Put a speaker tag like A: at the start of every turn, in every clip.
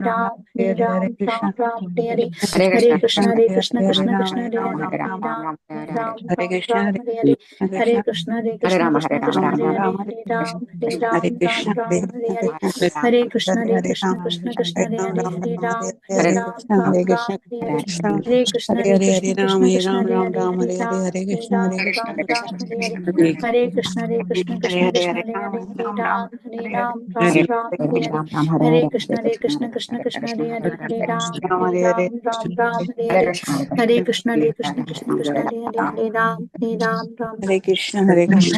A: Ram, Hare Ram, Ram Ram, Hare Hare,
B: Hare
A: Hare
B: Krishna,
A: Krishna, Hare Krishna, Krishna Krishna,
B: Hare
A: Hare
B: Ram,
A: Hare,
B: Hare
A: Hare
B: Ram, Ram
A: Ram,
B: Ram,
A: Hare
B: Hare
A: Ram,
B: Hare
A: Ram Ram, Hare Hare, Hare Krishna, Hare
B: Hare
A: Krishna,
B: Ram,
A: Krishna
B: Hare Ram,
A: Krishna,
B: Ram
A: Hare
B: Ram,
A: Hare,
B: Hare
A: Hare
B: Krishna,
A: Ram, Hare
B: Krishna
A: Ram,
B: Krishna,
A: Ram Ram, Hare Hare, Hare Krishna, Hare Krishna, Krishna Krishna, Hare Hare, Hare Ram, Hare
B: Hare
A: Ram, Ram Ram, Hare Hare, Hare Krishna, Hare Krishna, Krishna Krishna, Hare Hare, Hare Ram, Hare Ram, Ram Ram, Hare Hare, Hare Krishna, Hare Krishna, Krishna Krishna, Hare Hare, Hare Ram, Hare Ram, Ram Ram, Hare Hare, Hare Krishna, Hare Krishna, Krishna Krishna, Hare Hare, Hare Ram, Hare Ram, Ram Ram, Hare Hare, Hare Krishna, Hare Krishna, Krishna Krishna, Hare Hare, Hare Ram, Ram.
C: Hare Krishna, Hare Krishna,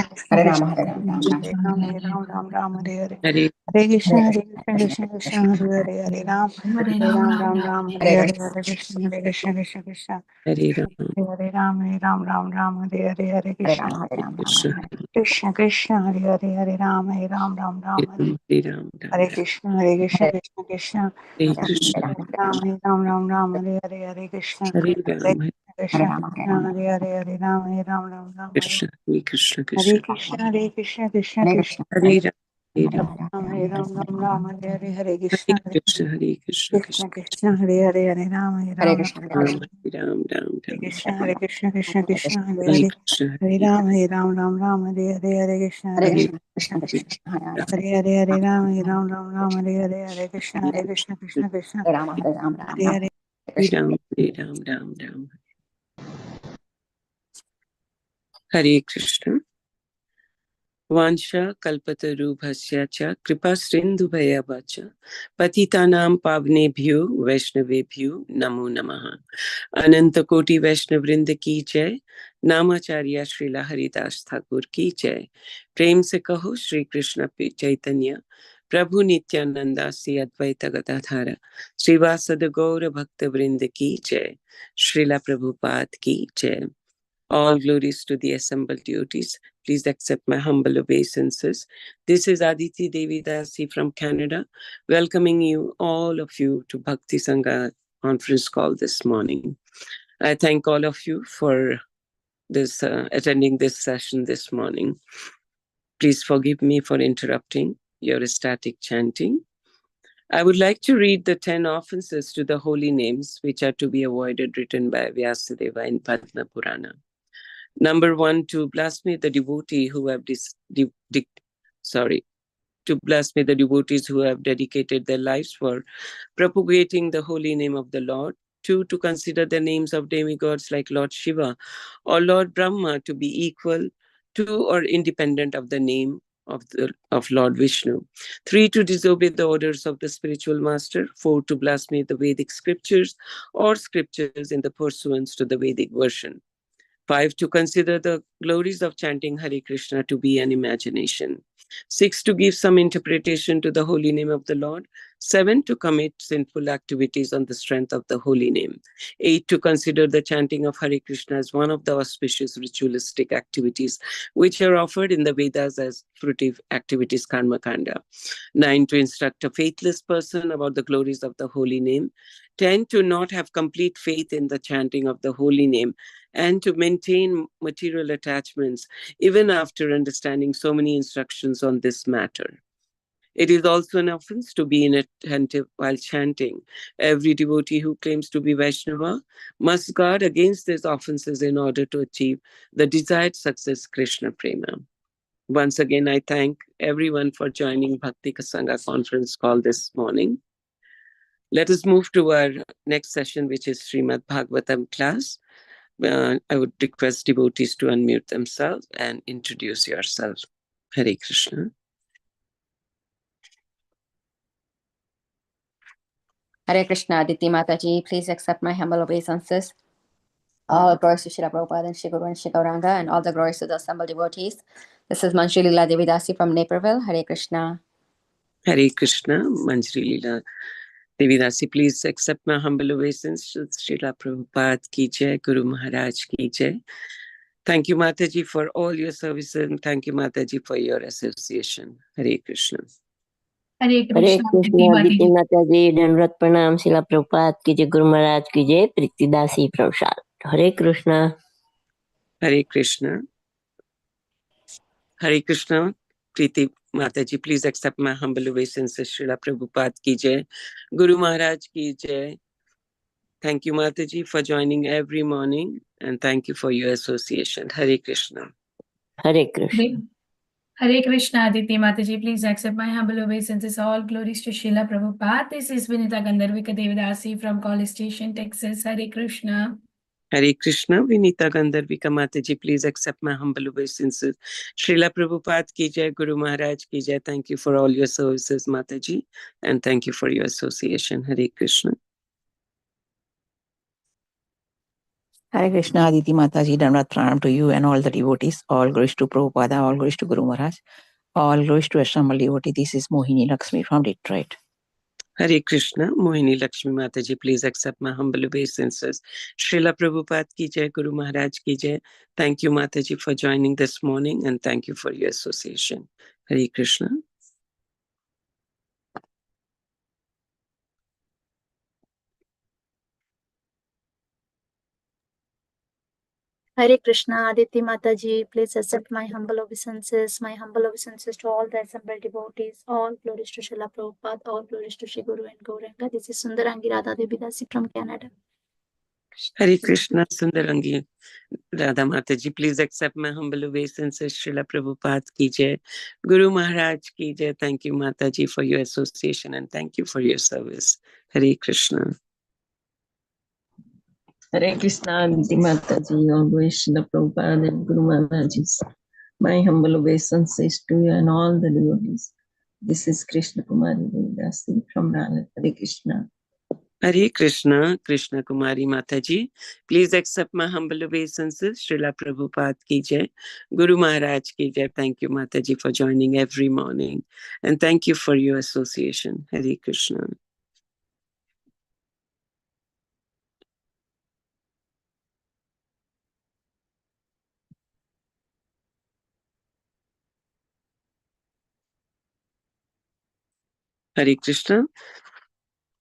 B: Hare
C: Krishna
B: Ram, Hare Ram, Ram Ram,
C: Hare Ram, Hare Ram, Ram Ram, Hare Hare.
D: Hare
C: Hare Krishna, Hare Krishna, Krishna Krishna, Hare Hare, Hare Ram, Hare Ram, Ram Ram, Hare Hare, Hare Krishna, Hare Krishna, Krishna Krishna,
D: Hare Ram,
C: Hare Ram, Hare Ram, Ram Ram, Hare Hare, Hare
B: Hare
C: Krishna,
B: Ram, Hare Ram, Ram
D: Krishna,
B: Ram,
C: Krishna Krishna, Hare Hare, Hare Ram, Hare Ram, Ram Ram, Hare
D: Hare Ram, Ram
C: Hare
D: Ram,
C: Krishna, Hare Krishna, Krishna Krishna,
D: Hare
B: Hare
D: Krishna,
B: Ram,
C: Hare Ram, Hare Ram, Ram Ram, Hare Hare, Hare Krishna,
D: Hare
C: Hare
D: Ram,
B: Hare
C: Krishna,
B: Ram, Hare
C: Krishna,
B: Ram,
C: Hare Hare, Hare Ram, Hare Ram, Ram Ram, Hare
D: Krishna, Hare Krishna,
C: Hare
D: Krishna,
C: Krishna, Hare Krishna, Krishna
B: Hare
C: Krishna,
B: Krishna,
D: Hare Ram, Hare Ram,
C: Hare Ram, Ram Ram, Hare Hare, Hare
D: Hare
C: Krishna, Hare
D: Krishna, Hare Krishna,
C: Krishna, Krishna, Hare Hare, Hare Ram, Hare
B: Hare
C: Ram, Ram
B: Krishna, Hare
D: Ram,
B: Krishna,
D: Hare Ram, Ram
C: Hare
D: Ram,
C: Krishna, Hare Krishna, Krishna Krishna, Hare
D: Hare
C: Hare,
D: Krishna,
C: Hare Ram, Hare Ram, Ram Ram, Hare Hare, Hare Krishna, Hare
B: Hare
D: Hare
C: Krishna,
B: Krishna, Krishna Krishna, Hare Hare,
C: Hare Hare, Hare Ram, Hare Ram, Ram Ram, Hare Hare, Hare Krishna, Hare Krishna, Krishna Krishna,
B: Hare Ram, Hare Ram, Ram
C: Hare
B: Ram,
C: Hare.
B: Krishna,
D: Ram, Hare Ram, Ram Ram. Hare Krishna. Vansha kalpatarubhasya cha kripa sindhubhayavacha patitanam pavnebhyo vaishnavebhyo namo namaha. Ananta Koti Vaishnavrinda ki jai, Namacharya Srila Haridas Thakur ki jai. Prem se kaho Shri Krishna Chaitanya Prabhu Nityananda Sri Advaita Gadadhara Srivasada Gaura Bhakta Vrinda ki jai. Srila Prabhupada ki jai. All glories to the assembled deities. Please accept my humble obeisances. This is Aditi Devi Dasi from Canada, welcoming you, all of you, to Bhakti Sangha conference call this morning. I thank all of you for this attending this session this morning. Please forgive me for interrupting your ecstatic chanting. I would like to read the 10 offenses to the holy names which are to be avoided, written by Vyasadeva in Padma Purana. Number 1, to blaspheme the devotee who have to blaspheme the devotees who have dedicated their lives for propagating the holy name of the Lord. 2, to consider the names of demigods like Lord Shiva or Lord Brahma to be equal to or independent of the name of Lord Vishnu. 3, to disobey the orders of the spiritual master. 4, to blaspheme the Vedic scriptures or scriptures in the pursuance to the Vedic version. 5, to consider the glories of chanting Hare Krishna to be an imagination. 6, to give some interpretation to the holy name of the Lord. 7, to commit sinful activities on the strength of the holy name. 8, to consider the chanting of Hare Krishna as one of the auspicious ritualistic activities which are offered in the Vedas as fruitive activities, karma kanda. 9, to instruct a faithless person about the glories of the holy name. 10, to not have complete faith in the chanting of the holy name and to maintain material attachments even after understanding so many instructions on this matter. It is also an offense to be inattentive while chanting. Every devotee who claims to be Vaishnava must guard against these offenses in order to achieve the desired success, Krishna Prema. Once again, I thank everyone for joining Bhakti Sangha conference call this morning. Let us move to our next session, which is Srimad Bhagavatam class. I would request devotees to unmute themselves and introduce yourselves. Hare Krishna.
B: Hare Krishna, Aditi Mataji, please accept my humble obeisances. All glories to Srila Prabhupada and Shri Guru and Shri Gauranga, and all the glories to the assembled devotees. This is Manjri Leela Devidasi from Naperville. Hare Krishna.
D: Hare Krishna, Manjri Leela Devidasi, please accept my humble obeisances. Srila Prabhupada ki jai, Guru Maharaj ki jai. Thank you, Mataji, for all your services, and thank you, Mataji, for your association. Hare Krishna.
A: Hare
E: Hare
A: Krishna,
E: Krishna
A: Aditi
E: दीदी
A: Mataji.
E: माता जी दंडवत प्रणाम शिला प्रभुपाद की जय गुरु महाराज की जय प्रीतिदासी प्रसाद हरे Krishna
D: Hare Krishna. Hare Krishna, Preeti Mataji, please accept my humble obeisances. Srila Prabhupada ki jai. Guru Maharaj ki jai. Thank you, Mataji, for joining every morning, and thank you for your association. Hare Krishna.
E: Hare Krishna.
A: Hare Krishna, Aditi Mataji, please accept my humble obeisances. All glories to Srila Prabhupada. This is Vinita Gandharvika Devidasi from College Station, Texas. Hare Krishna.
D: Hare Krishna, Vinita Gandharvika Mataji, please accept my humble obeisances. Srila Prabhupada ki jai, Guru Maharaj ki jai. Thank you for all your services, Mataji, and thank you for your association. Hare Krishna.
C: Hare Krishna, Aditi Mataji, Dandavat Pranam to you and all the devotees. All glories to Prabhupada, all glories to Guru Maharaj, all glories to Ashramal devotee. This is Mohini Lakshmi from Detroit.
D: Hare Krishna, Mohini Lakshmi Mataji, please accept my humble obeisances. Srila Prabhupada ki jai, Guru Maharaj ki jai. Thank you, Mataji, for joining this morning, and thank you for your association. Hare Krishna.
A: Hare Krishna, Aditi Mataji, please accept my humble obeisances. My humble obeisances to all the assembled devotees. All glories to Srila Prabhupada, all glories to Shri Guru and Gauranga. This is Sundarangi Radha Devidasi from Canada.
D: Hare Krishna, Sundarangi Radha Mataji, please accept my humble obeisances. Srila Prabhupada ki jai, Guru Maharaj ki jai. Thank you, Mataji, for your association, and thank you for your service. Hare Krishna.
E: Hare Krishna, Aditi Mataji, always Srila Prabhupada and Guru Maharaj's. My humble obeisances to you and all the devotees. This is Krishna Kumari Devidasi from Nalanda. Hare Krishna.
D: Hare Krishna, Krishna Kumari Mataji, please accept my humble obeisances. Srila Prabhupada ki jai, Guru Maharaj ki jai. Thank you, Mataji, for joining every morning, and thank you for your association. Hare Krishna. Hare Krishna.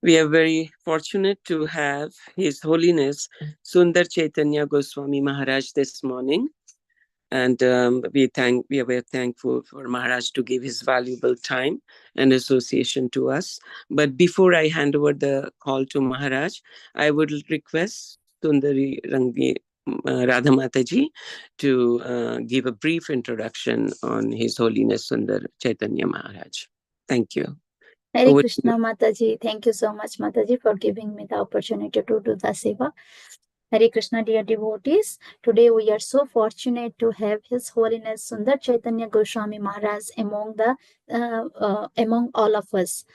D: We are very fortunate to have His Holiness Sundar Chaitanya Goswami Maharaj this morning. And we are very thankful for Maharaj to give his valuable time and association to us. But before I hand over the call to Maharaj, I would request Sundari Rangi Radha Mataji to give a brief introduction on His Holiness Sundar Chaitanya Maharaj. Thank you.
A: Hare Krishna Mataji, thank you so much Mataji for giving me the opportunity to do the seva. Hare Krishna, dear devotees. Today we are so fortunate to have His Holiness Sundar Chaitanya Goswami Maharaj among all of us.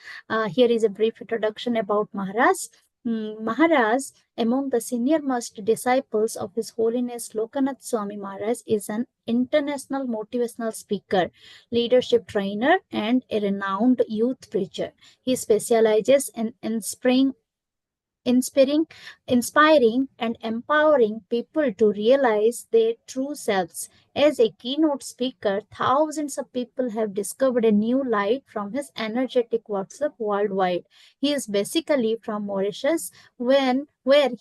A: Here is a brief introduction about Maharaj. Maharaj, among the senior most disciples of His Holiness Lokanath Swami Maharaj, is an international motivational speaker, leadership trainer, and a renowned youth preacher. He specializes in inspiring and empowering people to realize their true selves. As a keynote speaker, thousands of people have discovered a new light from his energetic workshop worldwide. He is basically from Mauritius, where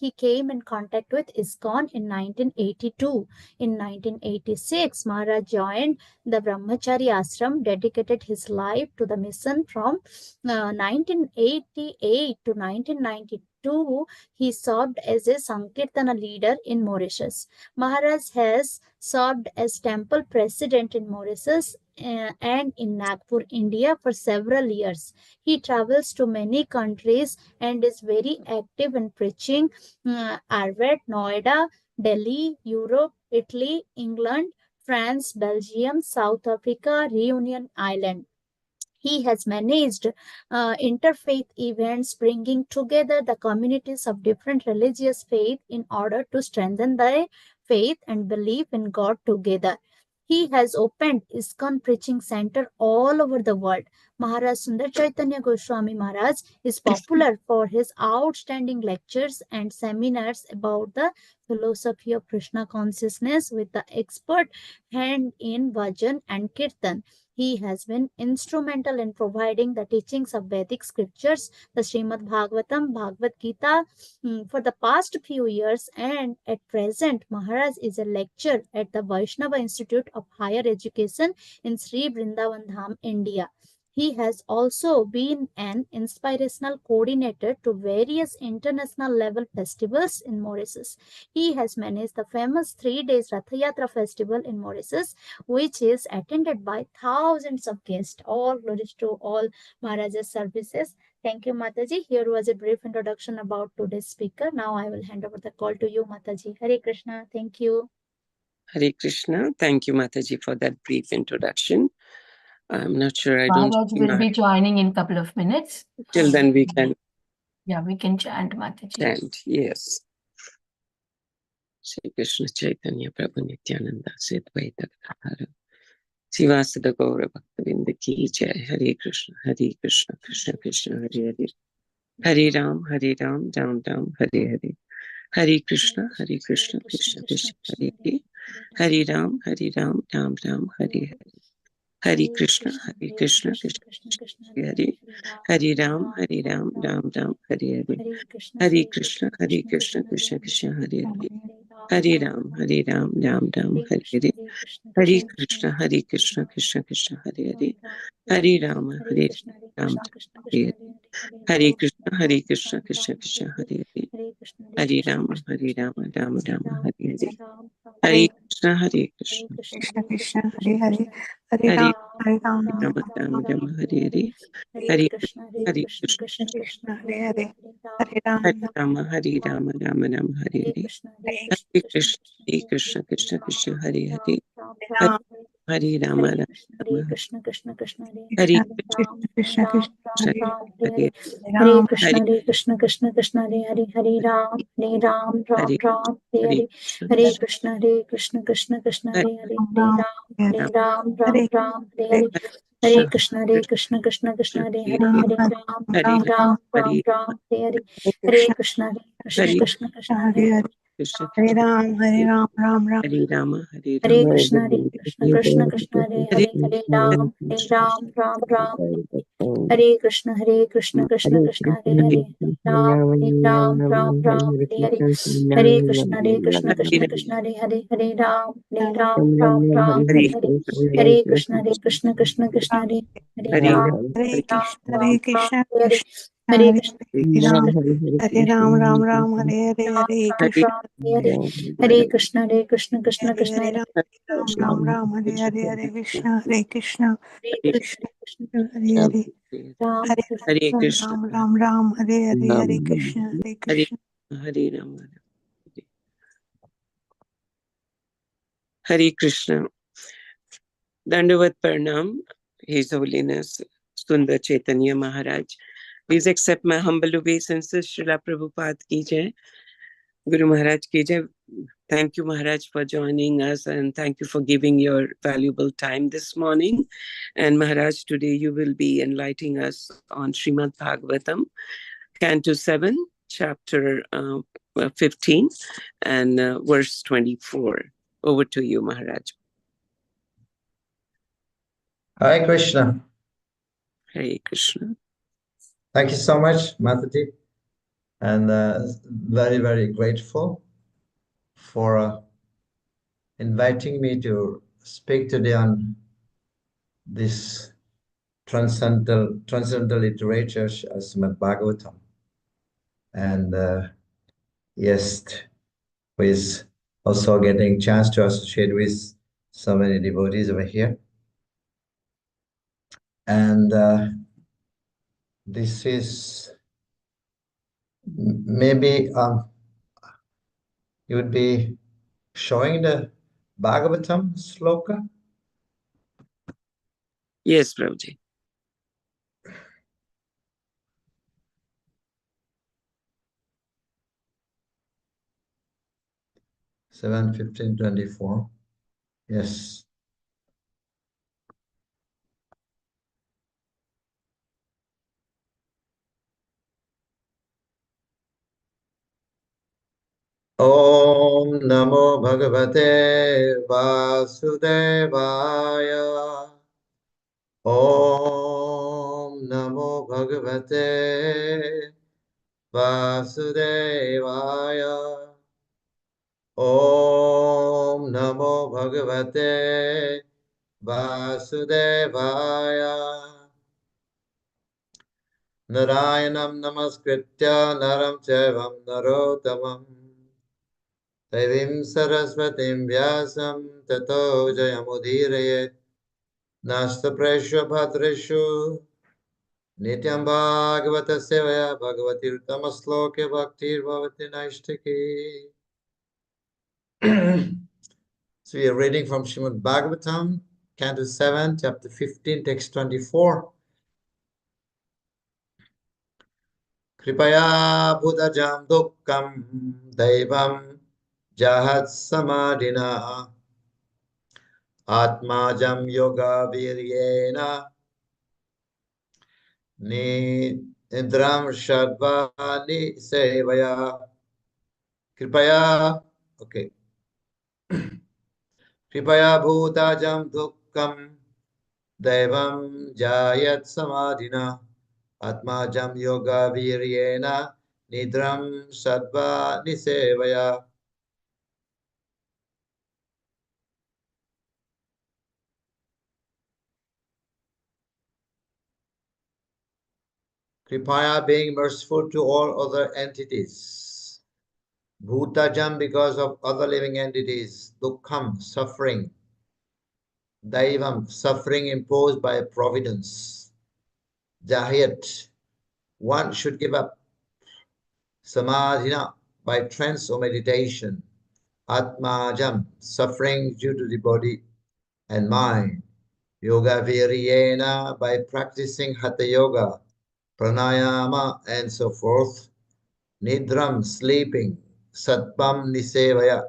A: he came in contact with ISKCON in 1982. In 1986, Maharaj joined the Brahmachari Ashram, dedicated his life to the mission from 1988 to 1992. He served as a Sankirtana leader in Mauritius. Maharaj has served as temple president in Mauritius and in Nagpur, India for several years. He travels to many countries and is very active in preaching Arvet, Noida, Delhi, Europe, Italy, England, France, Belgium, South Africa, Reunion Island. He has managed interfaith events, bringing together the communities of different religious faith in order to strengthen their faith and belief in God together. He has opened ISKCON preaching center all over the world. Maharaj Sundar Chaitanya Goswami Maharaj is popular for his outstanding lectures and seminars about the philosophy of Krishna consciousness with the expert hand in bhajan and kirtan. He has been instrumental in providing the teachings of Vedic scriptures, the Srimad Bhagavatam, Bhagavad Gita, for the past few years, and at present, Maharaj is a lecturer at the Vaishnava Institute of Higher Education in Sri Vrindavan Dham, India. He has also been an inspirational coordinator to various international level festivals in Mauritius. He has managed the famous 3 days Ratha Yatra festival in Mauritius, which is attended by thousands of guests. All glories to all Maharaj's services. Thank you, Mataji. Here was a brief introduction about today's speaker. Now I will hand over the call to you, Mataji. Hare Krishna. Thank you.
D: Hare Krishna. Thank you, Mataji, for that brief introduction. I'm not sure.
F: Maharaj will be joining in a couple of minutes.
D: Till then, we can.
F: Yeah, we can chant Mataji.
D: Chant, yes. Shri Krishna Chaitanya Prabhu Nityananda Advaita Gadadhara Sivasada Gaura Bhaktavinda Ki Jai. Hare Krishna, Krishna Krishna, Hare Hare. Hare Ram, Ram Ram, Hare Hare. Hare Krishna, Krishna Krishna, Hare Hare. Hare Ram, Ram Ram, Hare Hare. Hare Krishna, Krishna Krishna, Hare Hare. Hare Ram, Ram Ram, Hare Hare. Hare Krishna, Krishna Krishna, Hare Hare. Hare Ram, Ram Ram, Hare Hare. Hare Krishna, Krishna Krishna, Hare Hare. Hare Ram, Ram Hare Hare Krishna, Krishna Krishna, Hare Hare. Hare Ram, Ram Ram, Hare Hare. Hare Krishna, Krishna.
A: Krishna Krishna, Hare Hare, Hare
D: Hare
A: Ram,
D: Ram, Ram Ram, Hare Hare.
A: Hare
D: Hare
A: Krishna,
D: Krishna,
A: Krishna Krishna,
D: Hare
A: Hare
D: Ram, Ram Ram, Hare Hare. Hare Krishna, Krishna Krishna, Hare Hare. Hare Ram, Ram
A: Krishna Krishna Krishna,
D: Hare
A: Krishna Krishna,
D: Hare
A: Hare
D: Hare
A: Krishna Krishna Krishna, Hare Ram, Ram
D: Hare
A: Ram,
D: Hare
A: Hare Krishna Krishna Krishna, Hare Ram, Ram, Hare Krishna Krishna Krishna, Hare Ram, Ram, Hare Krishna Krishna Krishna,
D: Krishna
A: Hare Ram, Ram,
D: Hare Rama, Hare
A: Hare
D: Rama,
A: Krishna Krishna Krishna,
D: Hare
A: Hare Ram, Ram, Hare Krishna Krishna Krishna, Hare Ram, Hare Krishna Krishna Krishna, Hare Ram,
D: Hare
A: Hare Krishna Krishna Krishna, Hare
D: Hare
A: Ram,
D: Hare
A: Hare Krishna Hare Krishna
D: Krishna,
A: Hare Ram, Hare
D: Hare
A: Hare Krishna Krishna Krishna, Hare
D: Krishna,
A: Hare Krishna, Hare Krishna,
D: Hare
A: Hare Ram,
D: Hare Krishna,
A: Ram, Hare Krishna,
D: Hare Hare Rama, Hare Krishna. Dandavat Pranam, His Holiness Sundar Chaitanya Maharaj. Please accept my humble obeisances. Srila Prabhupada ki jai. Guru Maharaj ki jai. Thank you, Maharaj, for joining us, and thank you for giving your valuable time this morning. And Maharaj, today you will be enlightening us on Srimad Bhagavatam, Canto 7, Chapter 15, and verse 24. Over to you, Maharaj.
G: Hare Krishna.
D: Hare Krishna.
G: Thank you so much, Mataji, and very, very grateful for inviting me to speak today on this transcendental literature, Srimad Bhagavatam. And yes, with also getting chance to associate with so many devotees over here. And this is maybe you would be showing the Bhagavatam sloka?
D: Yes, Prabhuji.
G: Seven 15:24. Yes. Om Namo Bhagavate Vasudevaya. Om Namo Bhagavate Vasudevaya. Om Namo Bhagavate Vasudevaya. Narayanam Namaskritya Naram Chevam Narottamam Devim Saraswatim Vyasam Tato Jayamudirayet Nasta Presha Bhadreshu Nityam Bhagavata Sevaya Bhagavati Uttamaśloke Bhaktir Bhavati Naishtaki. So we are reading from Srimad Bhagavatam, Canto 7, Chapter 15, Text 24. Kripaya Buddhajam Dukkam Daivam Jahat Samadhina Atmajam Yoga Viryena Nidram Shadvani Sevaya. Kripaya, okay. Kripaya Bhutajam Dukkam Devam Jayat Samadhina Atmajam Yoga Viryena Nidram Sattva Nisevaya. Kripaya being merciful to all other entities. Bhutajam because of other living entities. Dukkham suffering. Daivam suffering imposed by providence. Jayat one should give up. Samadhina by trance or meditation. Atmajam suffering due to the body and mind. Yoga Viryena by practicing Hatha Yoga, Pranayama and so forth. Nidram sleeping. Sattvam Nisevaya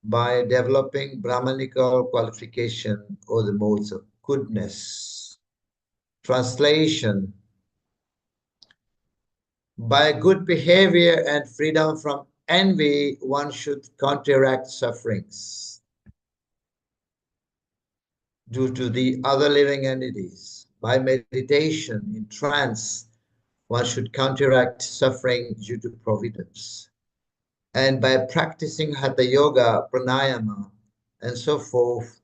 G: by developing Brahmanical qualification or the modes of goodness. Translation. By good behavior and freedom from envy, one should counteract sufferings due to the other living entities. By meditation in trance, one should counteract suffering due to providence. And by practicing Hatha Yoga, Pranayama, and so forth,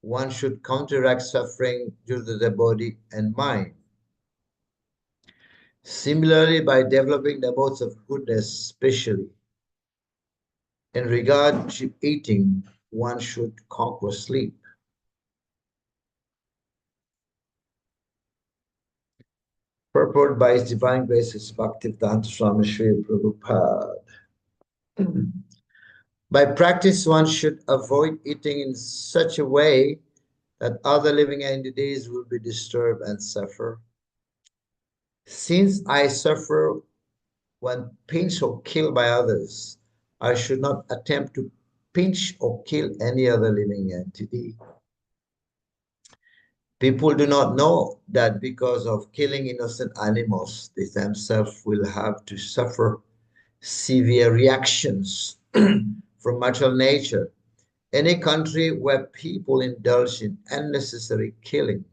G: one should counteract suffering due to the body and mind. Similarly, by developing the modes of goodness, especially in regard to eating, one should conquer sleep. Purport by His Divine Grace Bhaktivedanta Swami Sri Prabhupada. By practice, one should avoid eating in such a way that other living entities will be disturbed and suffer. Since I suffer when pinched or killed by others, I should not attempt to pinch or kill any other living entity. People do not know that because of killing innocent animals, they themselves will have to suffer severe reactions from material nature. Any country where people indulge in unnecessary killing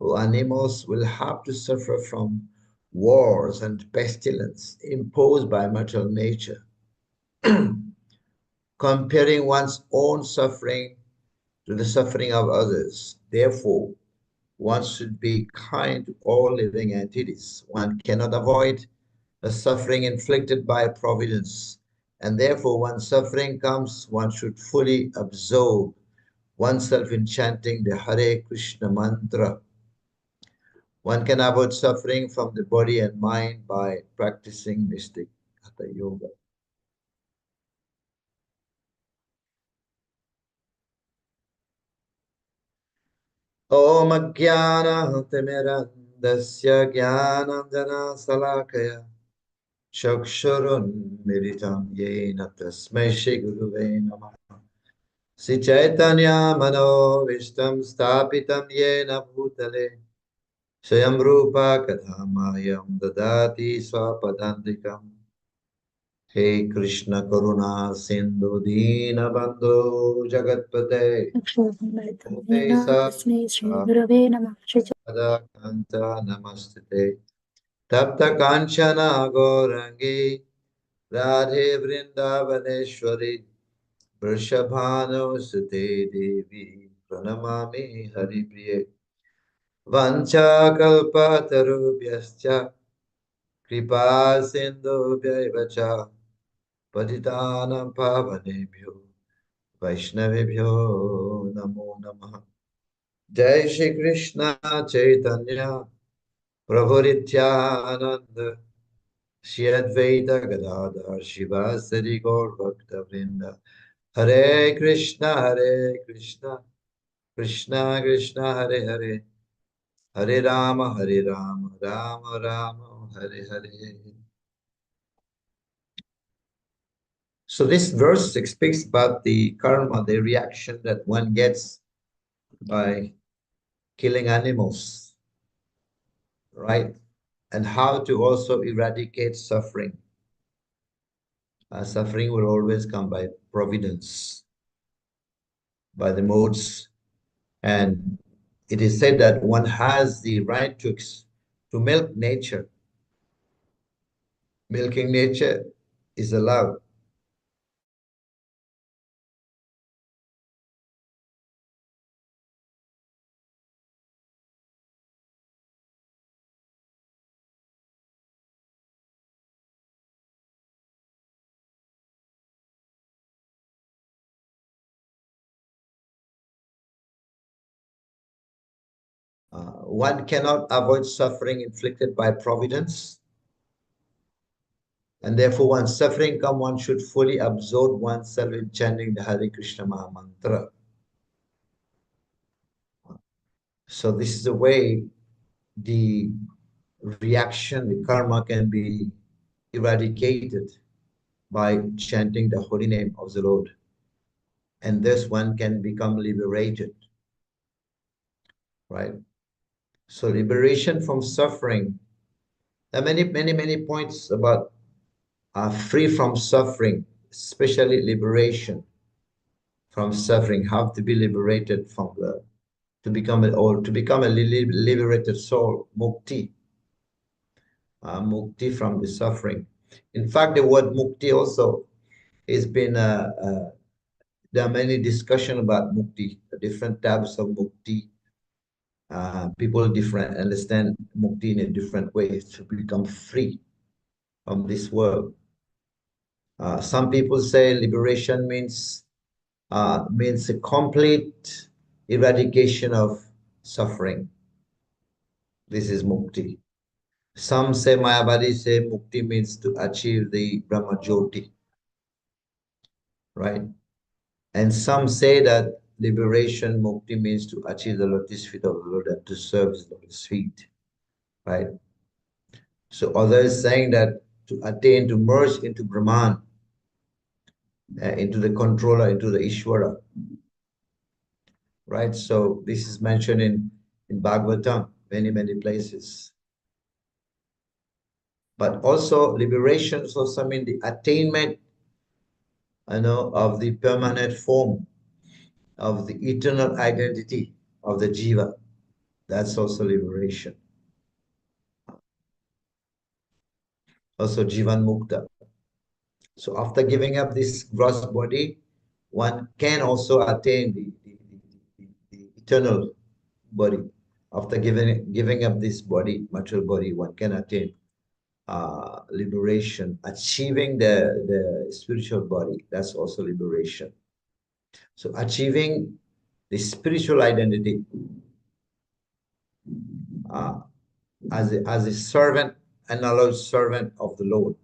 G: of animals will have to suffer from wars and pestilence imposed by material nature. Comparing one's own suffering to the suffering of others. Therefore, one should be kind to all living entities. One cannot avoid the suffering inflicted by providence. And therefore, when suffering comes, one should fully absorb oneself in chanting the Hare Krishna mantra. One can avoid suffering from the body and mind by practicing mystic Hatha Yoga. Om Jnana Timirandasya Jnanandjana Salakaya Chakshurun Miritam Yena Tasmai Shri Guruve Namaha. Sri Chaitanya Mano Vishtam Stapitam Yena Bhutale Swayam Rupa Kathamayam Dadati Swapadandikam He Krishna Karuna Sindhu Dina Bandhu Jagatpate
A: Tasmai Shri Gurave Namah.
G: Pada Kanta Namastite Tapta Kanchana Gaurangi Radhe Vrindavaneshwari Vrishabhanu Sute Devi Pranamami Haripriye Vancha Kalpatarubhyascha Kripa Sindhubhyaiva cha Patitanam Pavanebhyo Vaishnavibhyo Namo Namaha. Jai Shri Krishna Chaitanya Prabhu Nityananda Shri Advaita Gadadhar Shivasari Gaur Bhakta Vrinda Hare Krishna Krishna Krishna Hare Hare Hare Rama Rama Rama Hare Hare. So this verse speaks about the karma, the reaction that one gets by killing animals, right? And how to also eradicate suffering. Suffering will always come by providence, by the modes. And it is said that one has the right to milk nature. Milking nature is allowed. One cannot avoid suffering inflicted by providence. And therefore, when suffering comes, one should fully absorb oneself in chanting the Hare Krishna Maha Mantra. So this is the way the reaction, the karma can be eradicated by chanting the holy name of the Lord. And thus one can become liberated, right? So liberation from suffering. There are many points about free from suffering, especially liberation from suffering, how to be liberated from to become a liberated soul, mukti, mukti from the suffering. In fact, the word mukti also has been there are many discussion about mukti, the different types of mukti. People different understand mukti in a different way, to become free from this world. Some people say liberation means a complete eradication of suffering. This is mukti. Some say, Mayavadi say, mukti means to achieve the Brahma Jyoti, right? And some say that liberation, mukti means to achieve the lotus feet of the Lord and to serve his lotus feet, right? So others saying that to attain, to merge into Brahman, into the controller, into the Ishvara, right? So this is mentioned in Bhagavatam, many places. But also liberation also mean the attainment, of the permanent form, of the eternal identity of the jiva. That's also liberation. Also jivan mukta. So after giving up this gross body, one can also attain the eternal body. After giving up this body, material body, one can attain liberation, achieving the spiritual body. That's also liberation. So achieving the spiritual identity as a servant, an allowed servant of the Lord.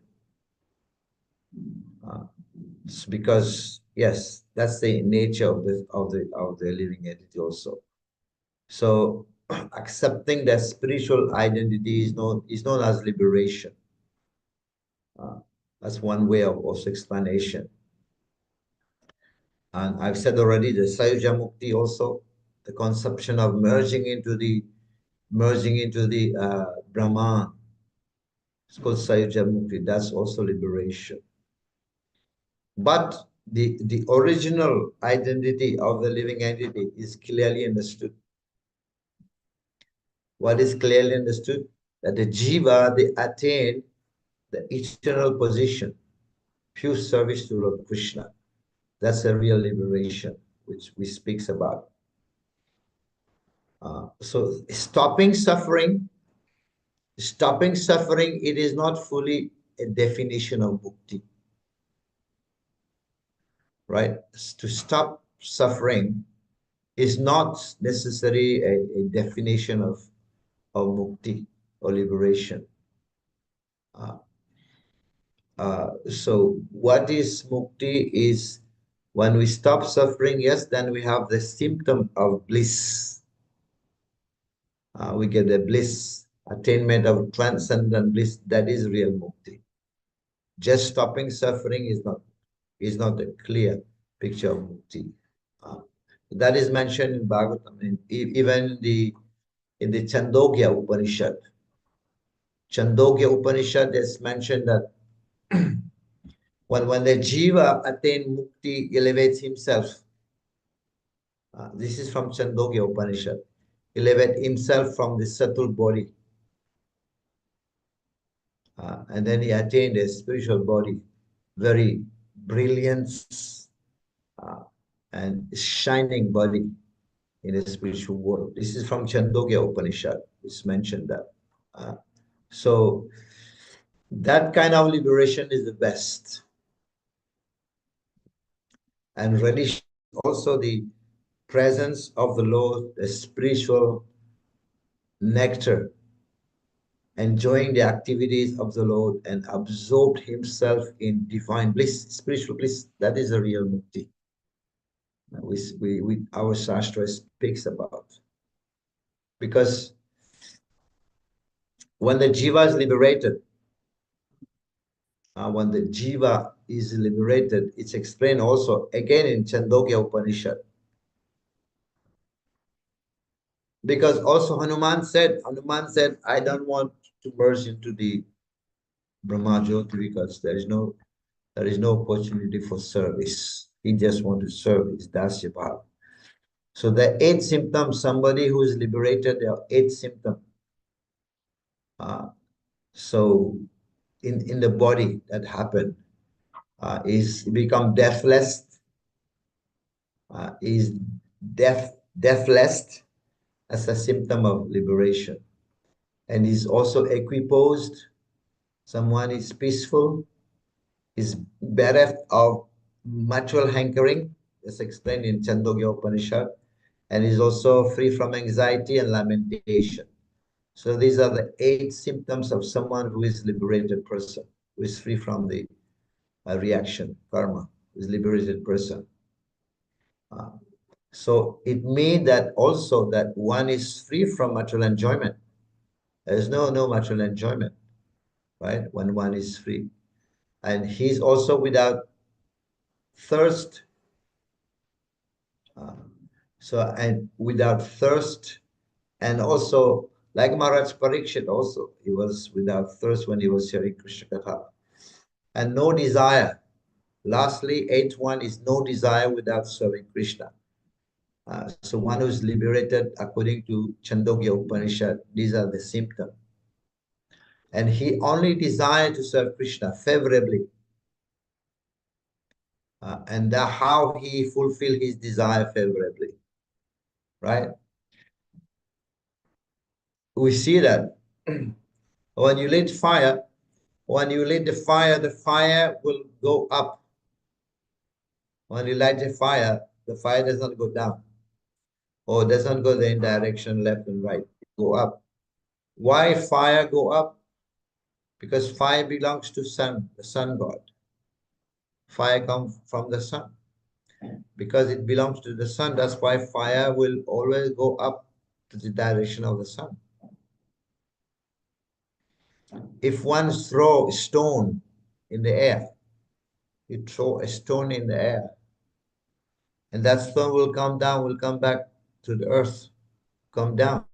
G: Because yes, that's the nature of the living entity also. So accepting that spiritual identity is known as liberation. That's one way of also explanation. And I've said already the Sayuja Mukti also, the conception of merging into the Brahman. It's called Sayuja Mukti. That's also liberation. But the original identity of the living entity is clearly understood. What is clearly understood? That the jiva, they attain the eternal position, pure service to Lord Krishna. That's a real liberation, which we speaks about. So stopping suffering, it is not fully a definition of mukti, right? To stop suffering is not necessarily a definition of mukti or liberation. So what is mukti is when we stop suffering, yes, then we have the symptom of bliss. We get the bliss, attainment of transcendent bliss. That is real mukti. Just stopping suffering is not a clear picture of mukti. That is mentioned in Bhagavatam, even in the Chandogya Upanishad. Chandogya Upanishad is mentioned that when the jiva attains mukti, elevates himself. This is from Chandogya Upanishad. Elevate himself from the subtle body. And then he attained a spiritual body, very brilliant and shining body in a spiritual world. This is from Chandogya Upanishad. It's mentioned that. So that kind of liberation is the best. And relish also the presence of the Lord, the spiritual nectar, enjoying the activities of the Lord and absorbed himself in divine bliss, spiritual bliss. That is a real mukti. Our Shastra speaks about. Because when the jiva is liberated, it's explained also again in Chandogya Upanishad. Because also Hanuman said, I don't want to merge into the Brahma Jyoti because there is no opportunity for service. He just wants to serve his Dasya Bhava. So the 8 symptoms, somebody who is liberated, there are 8 symptoms. So in the body that happened is become deathless, is deathless as a symptom of liberation, and is also equiposed. Someone is peaceful, is bereft of material hankering, as explained in Chandogya Upanishad, and is also free from anxiety and lamentation. So these are the 8 symptoms of someone who is liberated person, who is free from the reaction, karma, who is liberated person. So it means that also that one is free from material enjoyment. There is no material enjoyment, right? When one is free. And he's also without thirst. And without thirst, and also like Maharaj Parikshit also, he was without thirst when he was sharing Krishna Katha. And no desire. Lastly, 8th one is no desire without serving Krishna. So one who is liberated according to Chandogya Upanishad, these are the symptoms. And he only desired to serve Krishna favorably. And that's how he fulfilled his desire favorably. Right? We see that when you lit fire, the fire will go up. When you light a fire, the fire does not go down. Or does not go in direction left and right. It go up. Why fire go up? Because fire belongs to sun, the sun god. Fire comes from the sun. Because it belongs to the sun, that's why fire will always go up to the direction of the sun. If one throw a stone in the air, you throw a stone in the air, and that stone will come down, will come back to the earth, come down,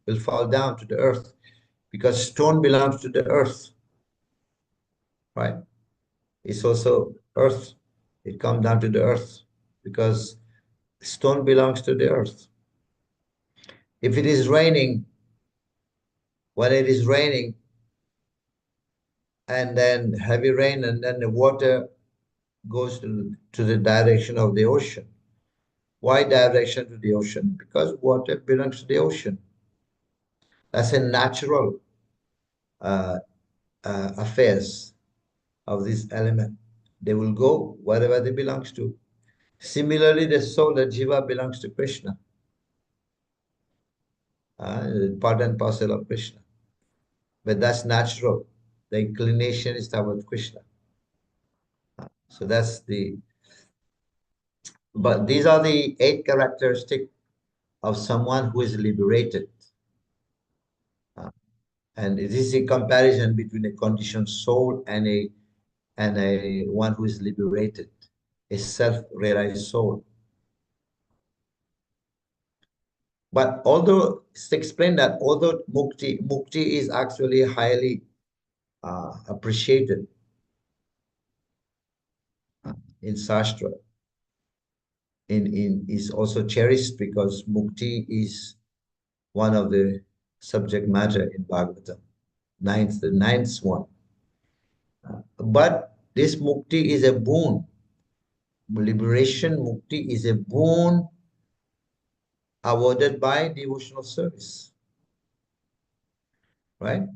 G: will fall down to the earth, because stone belongs to the earth, right? It's also earth It comes down to the earth because stone belongs to the earth. If it is raining, when it is raining, and then heavy rain, and then the water goes to the direction of the ocean. Why direction to the ocean? Because water belongs to the ocean. That's a natural affairs of this element. They will go wherever they belongs to. Similarly, the soul, the jiva, belongs to Krishna. Part and parcel of Krishna. But that's natural. The inclination is toward Krishna. So that's the, but these are the 8 characteristics of someone who is liberated. And it is a comparison between a conditioned soul and a one who is liberated, a self-realized soul. But although it's explained that although mukti is actually highly appreciated in Shastra, is also cherished because mukti is one of the subject matter in Bhagavatam, the ninth one. But this mukti is a boon. Liberation, mukti, is a boon awarded by devotional service. Right?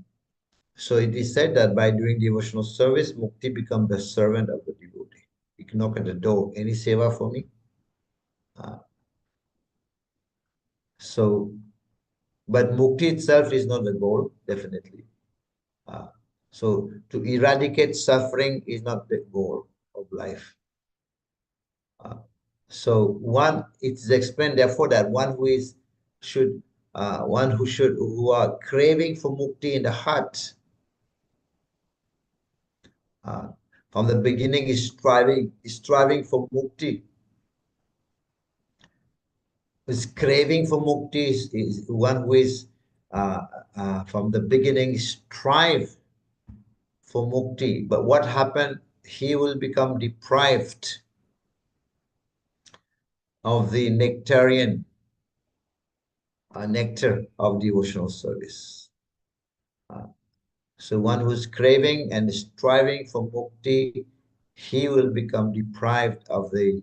G: So it is said that by doing devotional service, mukti becomes the servant of the devotee. You can knock at the door, any seva for me? But mukti itself is not the goal, definitely. So to eradicate suffering is not the goal of life. So it's explained therefore that one who are craving for mukti in the heart, from the beginning is striving for mukti. Is craving for mukti is one who is from the beginning strive for mukti. But what happened? He will become deprived of the nectar of devotional service. So one who's craving and striving for mukti, he will become deprived of the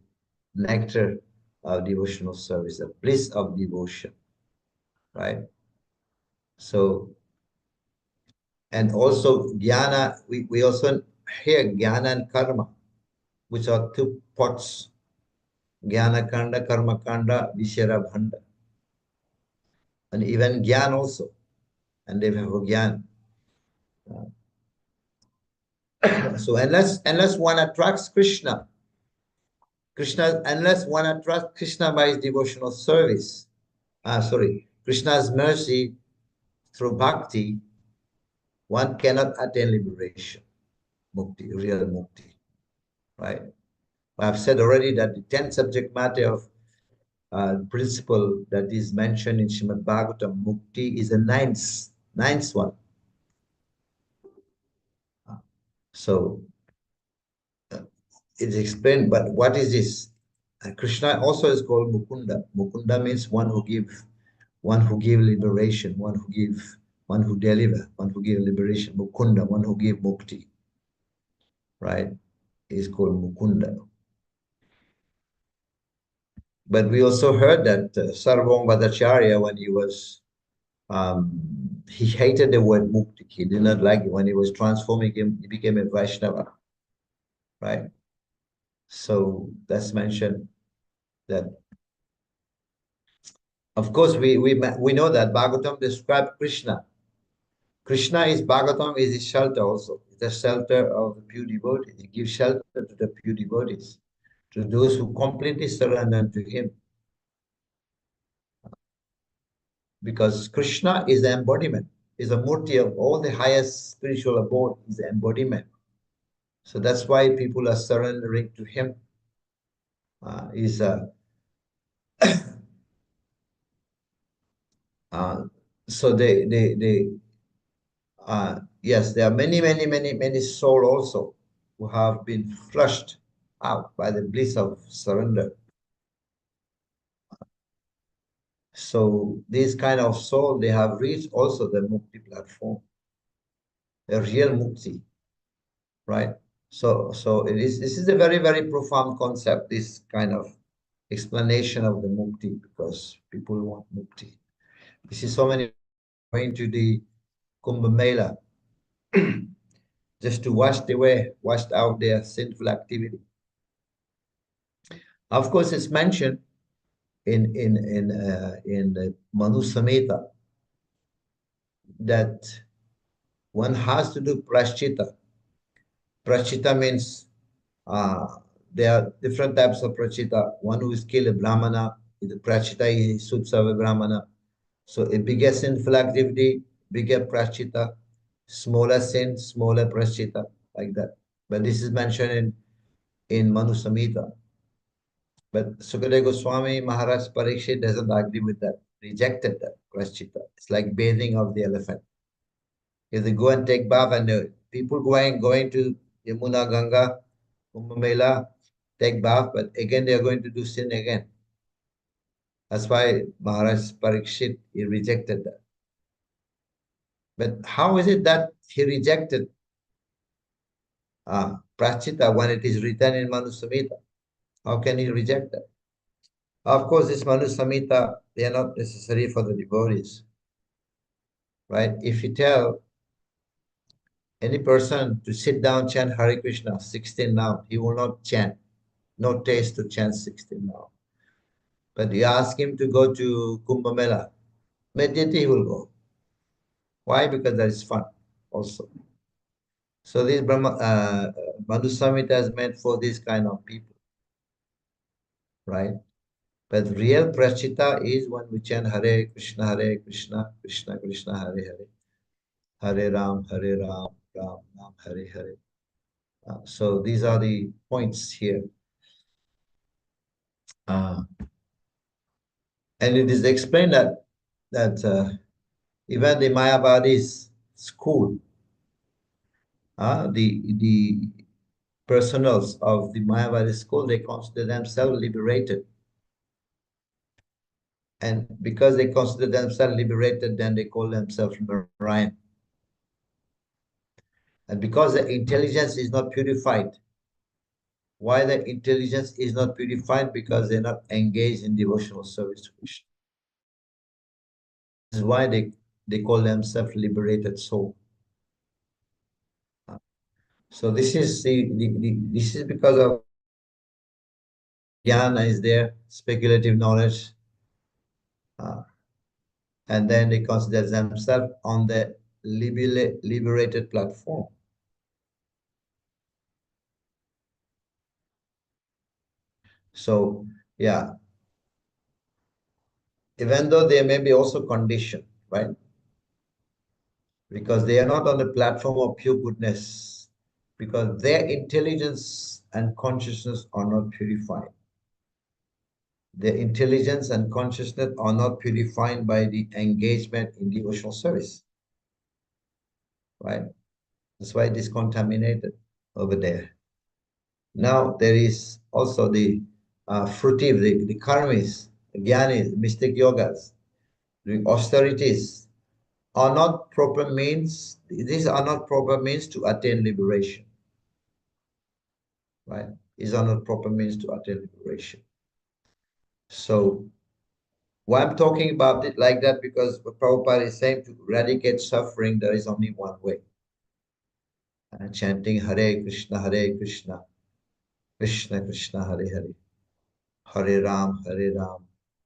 G: nectar of devotional service, the bliss of devotion, right? So, and also jnana, we also hear jnana and karma, which are 2 pots, jnana kanda, karma kanda, vishara bhanda. And even gyan also, and they have a gyan. So unless one attracts unless one attracts Krishna by his devotional service, Krishna's mercy through bhakti, one cannot attain liberation, mukti, real mukti, right? I've said already that the 10th subject matter of principle that is mentioned in Srimad Bhagavatam, mukti, is the ninth one. So it's explained, but what is this? Krishna also is called Mukunda. Mukunda means one who give liberation, one who deliver, one who give liberation. Mukunda, one who give mukti, right? Is called Mukunda. But we also heard that Sarvam Bhattacharya, when he was, he hated the word mukti. He did not like it. When he was transforming him, he became a Vaishnava, right? So that's mentioned that. Of course, we know that Bhagavatam describes Krishna. Bhagavatam is a shelter also. It's a shelter of the pure devotees. It gives shelter to the pure devotees, to those who completely surrender to him. Because Krishna is the embodiment, is a murti of all the highest spiritual abode, is the embodiment. So that's why people are surrendering to him. So yes, there are many souls also who have been flushed out by the bliss of surrender. So this kind of soul, they have reached also the mukti platform, the real mukti, right? So this is a very, very profound concept, this kind of explanation of the mukti, because people want mukti. You see so many going to the Kumbh Mela just to wash out their sinful activity. Of course, it's mentioned in the Manu Samhita that one has to do prashchita. Prashchita means there are different types of prashchita. One who is killed a brahmana, the prashchita is should serve a brahmana. So a bigger sinful activity, bigger prashchita, smaller sin, smaller prashchita, like that. But this is mentioned in Manu Samhita. But Sukadeva Goswami Maharaj Parikshit doesn't agree with that, rejected that prashchita. It's like bathing of the elephant. If they go and take bath and people going to Yamuna, Ganga, Kumbh Mela, take bath, but again they are going to do sin again. That's why Maharaj Parikshit, he rejected that. But how is it that he rejected prashchita when it is written in Manu Samhita? How can he reject that? Of course, this Manu Samhita, they are not necessary for the devotees, right? If you tell any person to sit down, chant Hare Krishna, 16 now, he will not chant. No taste to chant 16 now. But you ask him to go to Kumbh Mela, immediately he will go. Why? Because that is fun also. So this Manu Samhita is meant for this kind of people, right? But real prashchita is when we chant Hare Krishna, Krishna Krishna, Hare Hare, Hare Ram, Ram Ram, Hare Hare. So these are the points here. And it is explained that even the Mayavadi's school, the personals of the Mayavadi school, they consider themselves liberated. And because they consider themselves liberated, then they call themselves Narayan. And because the intelligence is not purified, why the intelligence is not purified? Because they're not engaged in devotional service to Krishna. This is why they call themselves liberated soul. So this is this is because of jnana is there, speculative knowledge, and then they consider themselves on the liberated platform. So yeah, even though they may be also conditioned, right? Because they are not on the platform of pure goodness, because their intelligence and consciousness are not purified. Their intelligence and consciousness are not purified by the engagement in devotional service, right? That's why it is contaminated over there. Now there is also the fruitive, the karmis, the jnanis, mystic yogas, the austerities are not proper means. These are not proper means to attain liberation, right? These are not proper means to attain liberation. So why I'm talking about it like that, because Prabhupada is saying to eradicate suffering, there is only one way. And chanting Hare Krishna, Krishna Krishna, Hare Hare, Hare Ram,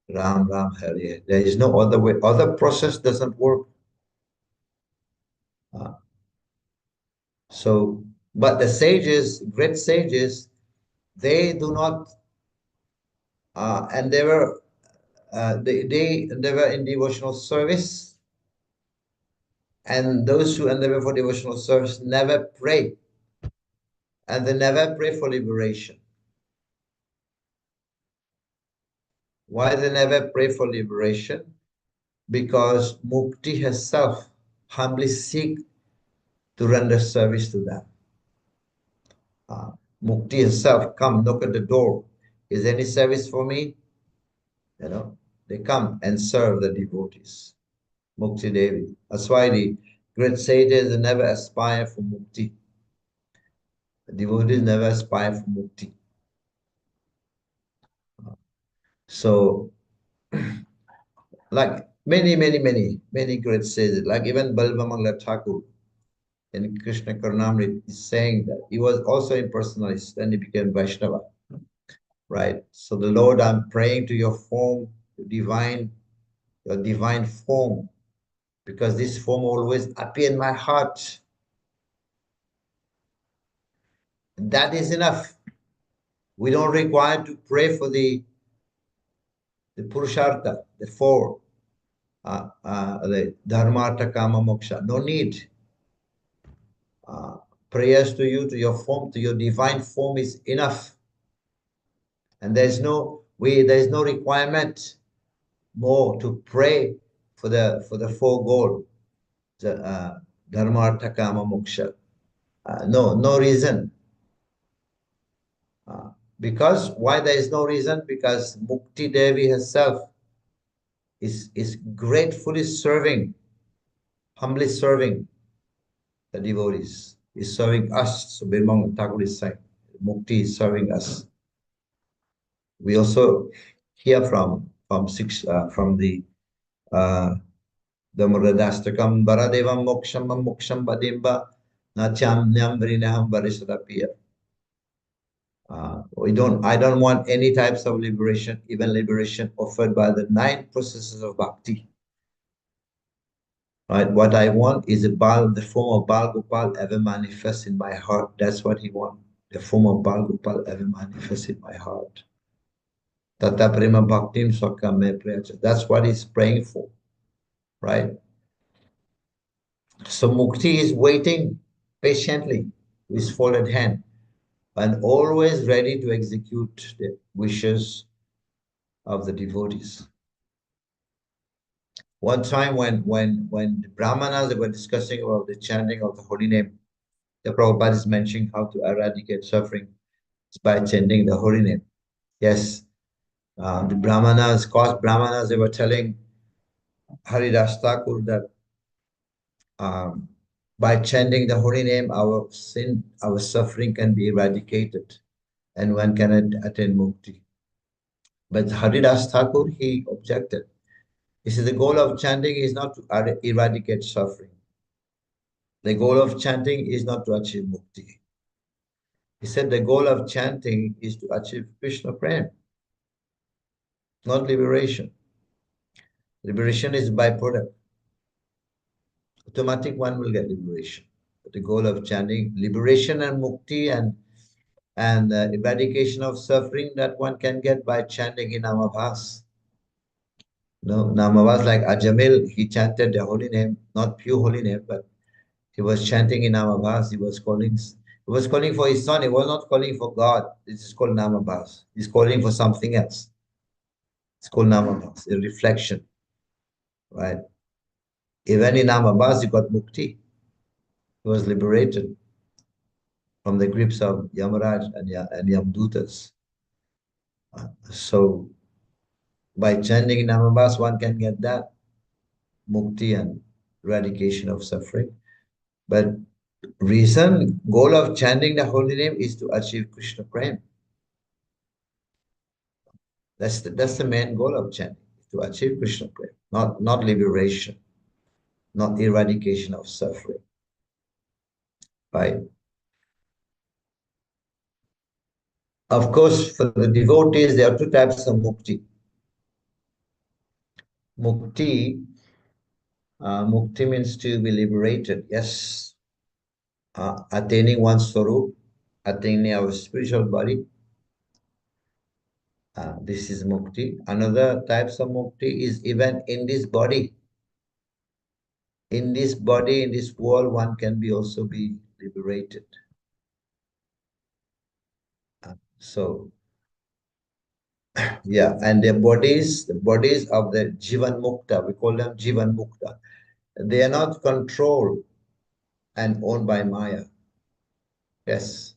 G: Ram Ram, Hare Hare. There is no other way. Other process doesn't work. But the sages, great sages, they do not endeavor. They endeavor in devotional service, and those who endeavor for devotional service never pray, and they never pray for liberation. Why they never pray for liberation? Because Mukti herself humbly seek to render service to them. Mukti herself come knock at the door. Is there any service for me? You know, they come and serve the devotees. Mukti Devi. That's why the great sages never aspire for mukti. The devotees never aspire for mukti. So, like many great sages, like even Balvamangala Thakur in Krishna Karnamrit is saying that he was also impersonalist and he became Vaishnava. Right? So the Lord, I'm praying to your form, your divine form, because this form always appear in my heart. That is enough. We don't require to pray for the Purushartha, the four, the Dharma, Artha, Kama, Moksha. No need. Prayers to you, to your form, to your divine form is enough. And there's no requirement more to pray for the four goals, the Dharma, Artha, Kama, Moksha. No reason. Because why there is no reason? Because Mukti Devi herself is gratefully serving, humbly serving the devotees, is serving us. So Birmang Thakur is saying, Mukti is serving us. We also hear from the Muradastakam Baradevam Moksham Badimba Nacham Nyambrinaham Varishadapiya. I don't want any types of liberation, even liberation offered by the 9 processes of bhakti. Right? What I want is the form of Bal Gopal ever manifest in my heart. That's what he wants. The form of Bal Gopal ever manifest in my heart. Tata Prema Bhaktim Swakam Me Priyacha. That's what he's praying for. Right? So Mukti is waiting patiently with his folded hand and always ready to execute the wishes of the devotees. One time when the Brahmanas were discussing about the chanting of the holy name, the Prabhupada is mentioning how to eradicate suffering by chanting the holy name. Yes, the Brahmanas, they were telling Haridas Thakur that by chanting the holy name, our suffering can be eradicated and one can attain mukti. But Haridas Thakur, he objected. He said the goal of chanting is not to eradicate suffering. The goal of chanting is not to achieve mukti. He said the goal of chanting is to achieve Krishna Prem, not liberation. Liberation is byproduct. Automatic one will get liberation. But the goal of chanting, liberation and mukti and eradication of suffering that one can get by chanting in Namabhas. No, Namabhas like Ajamil, he chanted the holy name, not pure holy name, but he was chanting in Namabhas. He was calling for his son. He was not calling for God. This is called Namabhas. He's calling for something else. It's called Namabhas, a reflection. Right? Even in Namabhas, he got mukti. He was liberated from the grips of Yamaraj and Yamdutas. So by chanting in Namabhas, one can get that mukti and eradication of suffering. But goal of chanting the holy name is to achieve Krishna Prem. That's the main goal of chanting, to achieve Krishna Prem, not liberation, not eradication of suffering. Right? Of course, for the devotees, there are 2 types of mukti. Mukti means to be liberated. Yes, attaining one's swarup, attaining our spiritual body. This is mukti. Another types of mukti is even in this body. In this body, in this world, one can also be liberated. So, yeah, and the bodies of the Jivan Mukta, we call them Jivan Mukta. They are not controlled and owned by Maya. Yes.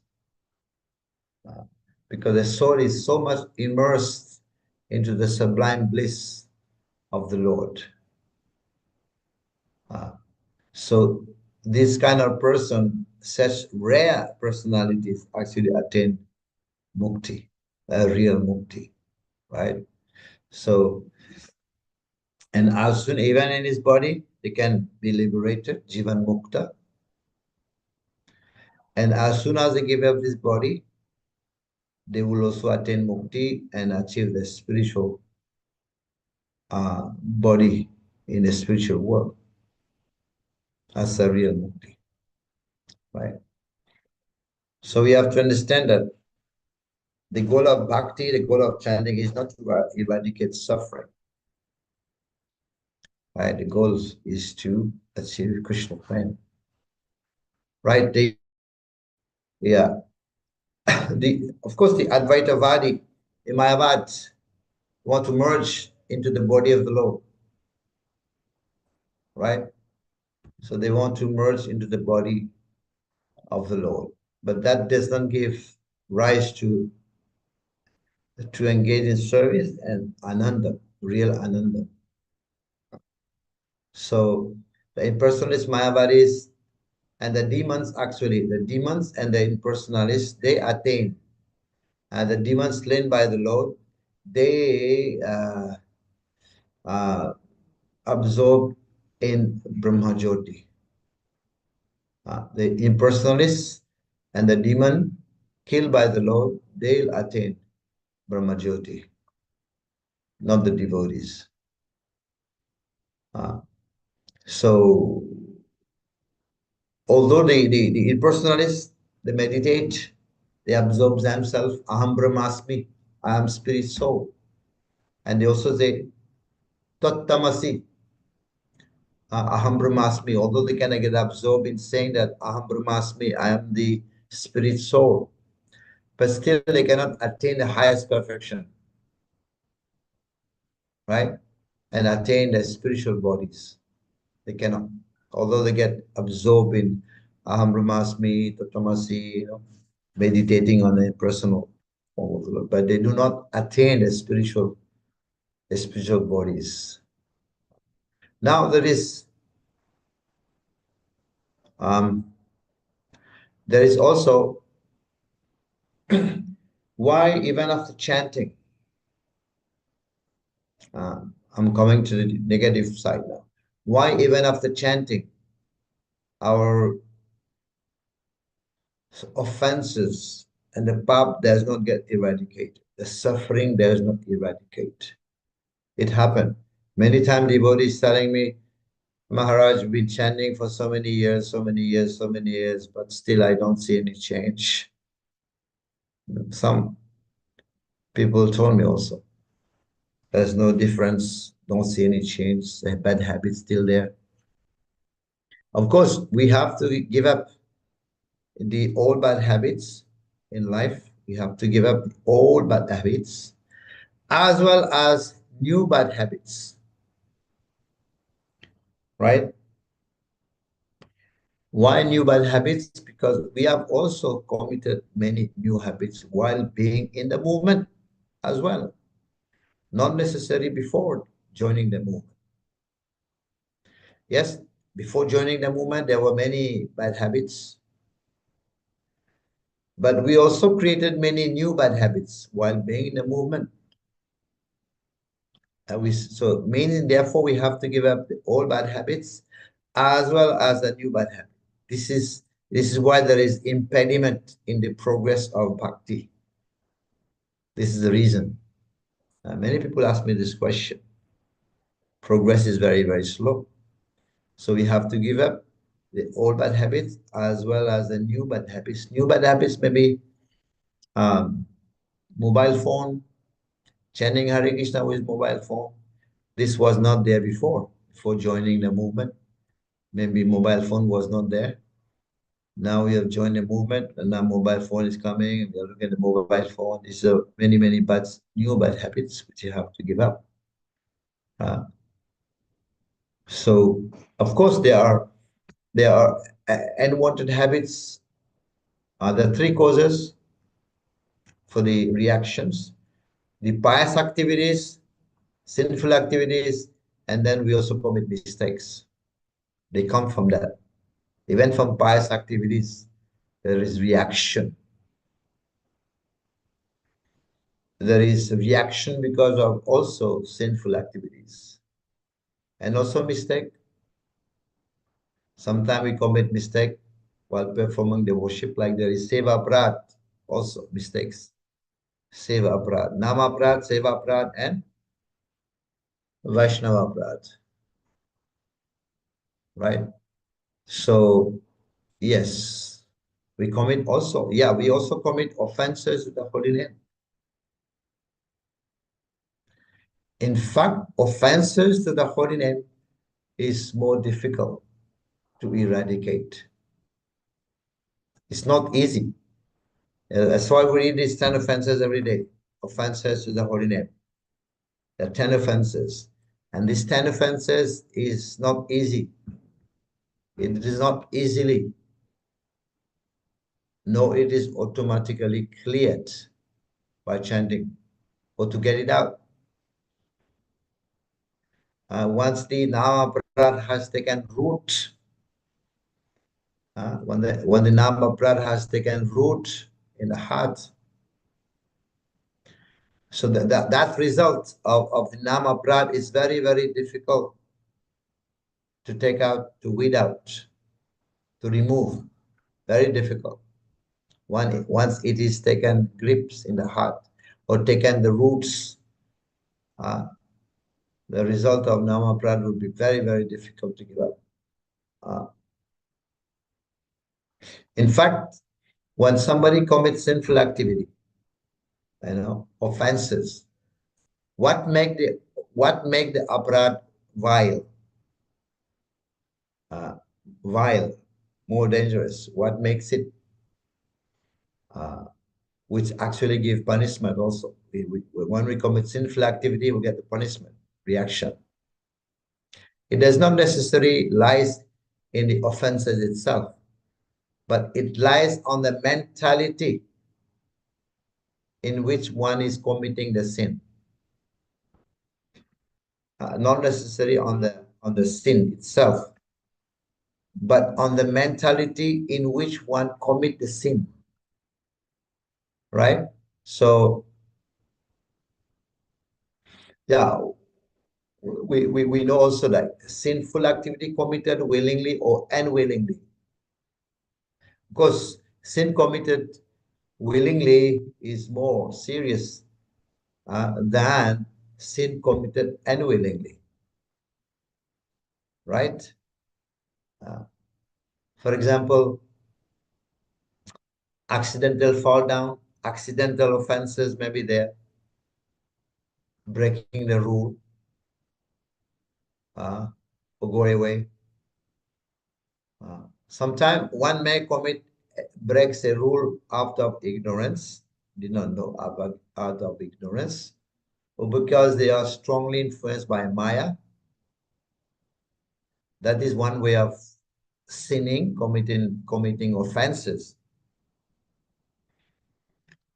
G: because the soul is so much immersed into the sublime bliss of the Lord. So this kind of person, such rare personalities actually attain mukti, real mukti, right? So, and as soon, even in his body, they can be liberated, jivan mukta. And as soon as they give up this body, they will also attain mukti and achieve the spiritual body in the spiritual world as a real mukti, right? So we have to understand that the goal of bhakti, the goal of chanting is not to eradicate suffering, right? The goal is to achieve Krishna prema, right? Of course, the Advaitavadi, the Mayavad, want to merge into the body of the Lord, right? So they want to merge into the body of the Lord, but that does not give rise to engage in service and ananda, real ananda. So the impersonalist Mayavadis and the demons, actually, the demons and the impersonalists, they attain. And the demons slain by the Lord, they absorb in Brahma Jyoti. The impersonalists and the demon killed by the Lord, they'll attain Brahma Jyoti, not the devotees. So, although the impersonalists, they meditate, they absorb themselves, Aham Brahmasmi, I am spirit soul. And they also say, Tattamasi, Aham Brahmasmi, although they cannot get absorbed in saying that Aham Brahmasmi, I am the spirit soul, but still they cannot attain the highest perfection, right? And attain the spiritual bodies. They cannot, although they get absorbed in Aham Brahmasmi, Tattamasi, meditating on a personal form of the Lord, but they do not attain the spiritual bodies. Now there is also why even after chanting, I'm coming to the negative side now. Why even after chanting, our offenses and the pap does not get eradicated. The suffering does not eradicate. It happened. Many times devotees telling me, Maharaj, we've been chanting for so many years, but still I don't see any change. Some people told me also, there's no difference, don't see any change, the bad habits still there. Of course, we have to give up the old bad habits in life. We have to give up the old bad habits as well as new bad habits, right? Why new bad habits? Because we have also committed many new habits while being in the movement as well, not necessarily before joining the movement. Yes, before joining the movement, there were many bad habits, but we also created many new bad habits while being in the movement. So meaning, therefore, we have to give up the old bad habits as well as the new bad habit. This is why there is impediment in the progress of bhakti. This is the reason. Many people ask me this question. Progress is very, very slow. So we have to give up the old bad habits as well as the new bad habits. New bad habits may be mobile phone, chanting Hare Krishna with mobile phone. This was not there before joining the movement. Maybe mobile phone was not there. Now we have joined the movement and now mobile phone is coming and we are looking at the mobile phone. These are many, many new bad habits which you have to give up. So of course there are unwanted habits. There are three causes. for the reactions, the pious activities, sinful activities, and then we also commit mistakes. They come from that. Even from pious activities, there is reaction. There is reaction because of also sinful activities. And also mistake. Sometimes we commit mistake while performing the worship, like there is seva aparad, also mistakes. Seva aparad, nama aparad, seva aparad, and Vaishnava aparad. Right? So, yes, we commit also, we also commit offenses to the holy name. In fact, offenses to the holy name is more difficult to eradicate. It's not easy. That's why we read these 10 offenses every day. Offenses to the holy name. There are 10 offenses. And these 10 offenses is not easy. It is not easily. No, it is automatically cleared by chanting or to get it out. Once the nama aparad has taken root, when the nama aparad has taken root in the heart, so that result of the nama aparad is very, very difficult to take out, to weed out, to remove. Very difficult. Once it is taken grips in the heart or taken the roots, the result of nama aparad would be very, very difficult to give up. In fact, when somebody commits sinful activity, offenses, what make the aparad vile? Vile, more dangerous. What makes it, which actually give punishment also. When we commit sinful activity, we get the punishment, reaction. It does not necessarily lies in the offenses itself, but it lies on the mentality in which one is committing the sin. Not necessarily on the sin itself, but on the mentality in which one commit the sin. Right? So, yeah, we know also that sinful activity committed willingly or unwillingly. Because sin committed willingly is more serious than sin committed unwillingly. Right? For example, accidental fall down, accidental offenses may be there, breaking the rule, or go away. Sometimes one may breaks a rule out of ignorance, did not know about out of ignorance, or because they are strongly influenced by Maya. That is one way of sinning, committing offenses.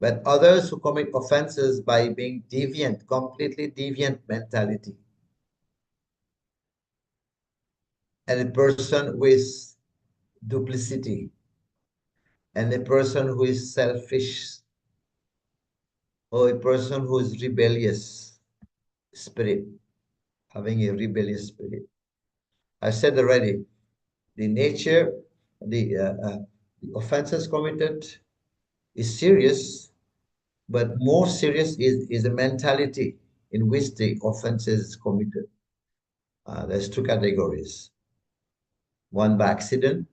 G: But others who commit offenses by being deviant, completely deviant mentality. And a person with duplicity, and a person who is selfish, or a person who is rebellious spirit, having a rebellious spirit. I said already, the nature, the offenses committed is serious, but more serious is the mentality in which the offense is committed. There's two categories. One by accident,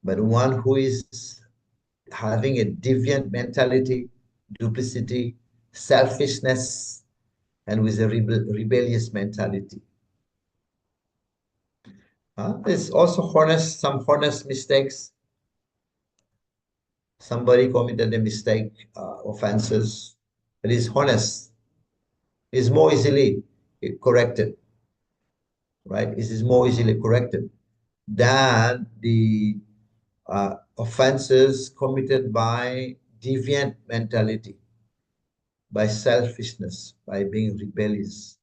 G: but one who is having a deviant mentality, duplicity, selfishness, and with a rebellious mentality. There's also some honest mistakes. Somebody committed a mistake, offenses, but is honest, is more easily corrected, right? It is more easily corrected than the offenses committed by deviant mentality, by selfishness, by being rebellious.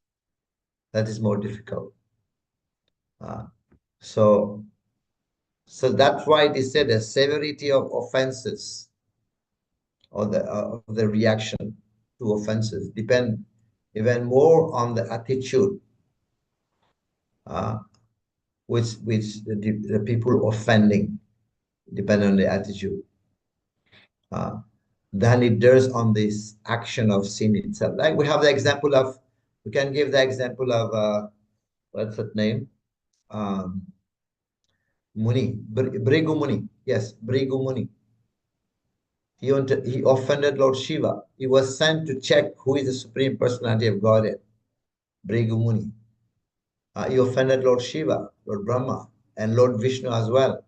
G: That is more difficult. So that's why it is said the severity of offenses or the reaction to offenses depend even more on the attitude which the people offending depend on the attitude than it does on this action of sin itself. Like we have the example of, we can give the example of what's that name? Muni, Brigu Muni. Yes, Brigu Muni. He offended Lord Shiva. He was sent to check who is the Supreme Personality of Godhead, Brigu Muni. He offended Lord Shiva, Lord Brahma, and Lord Vishnu as well,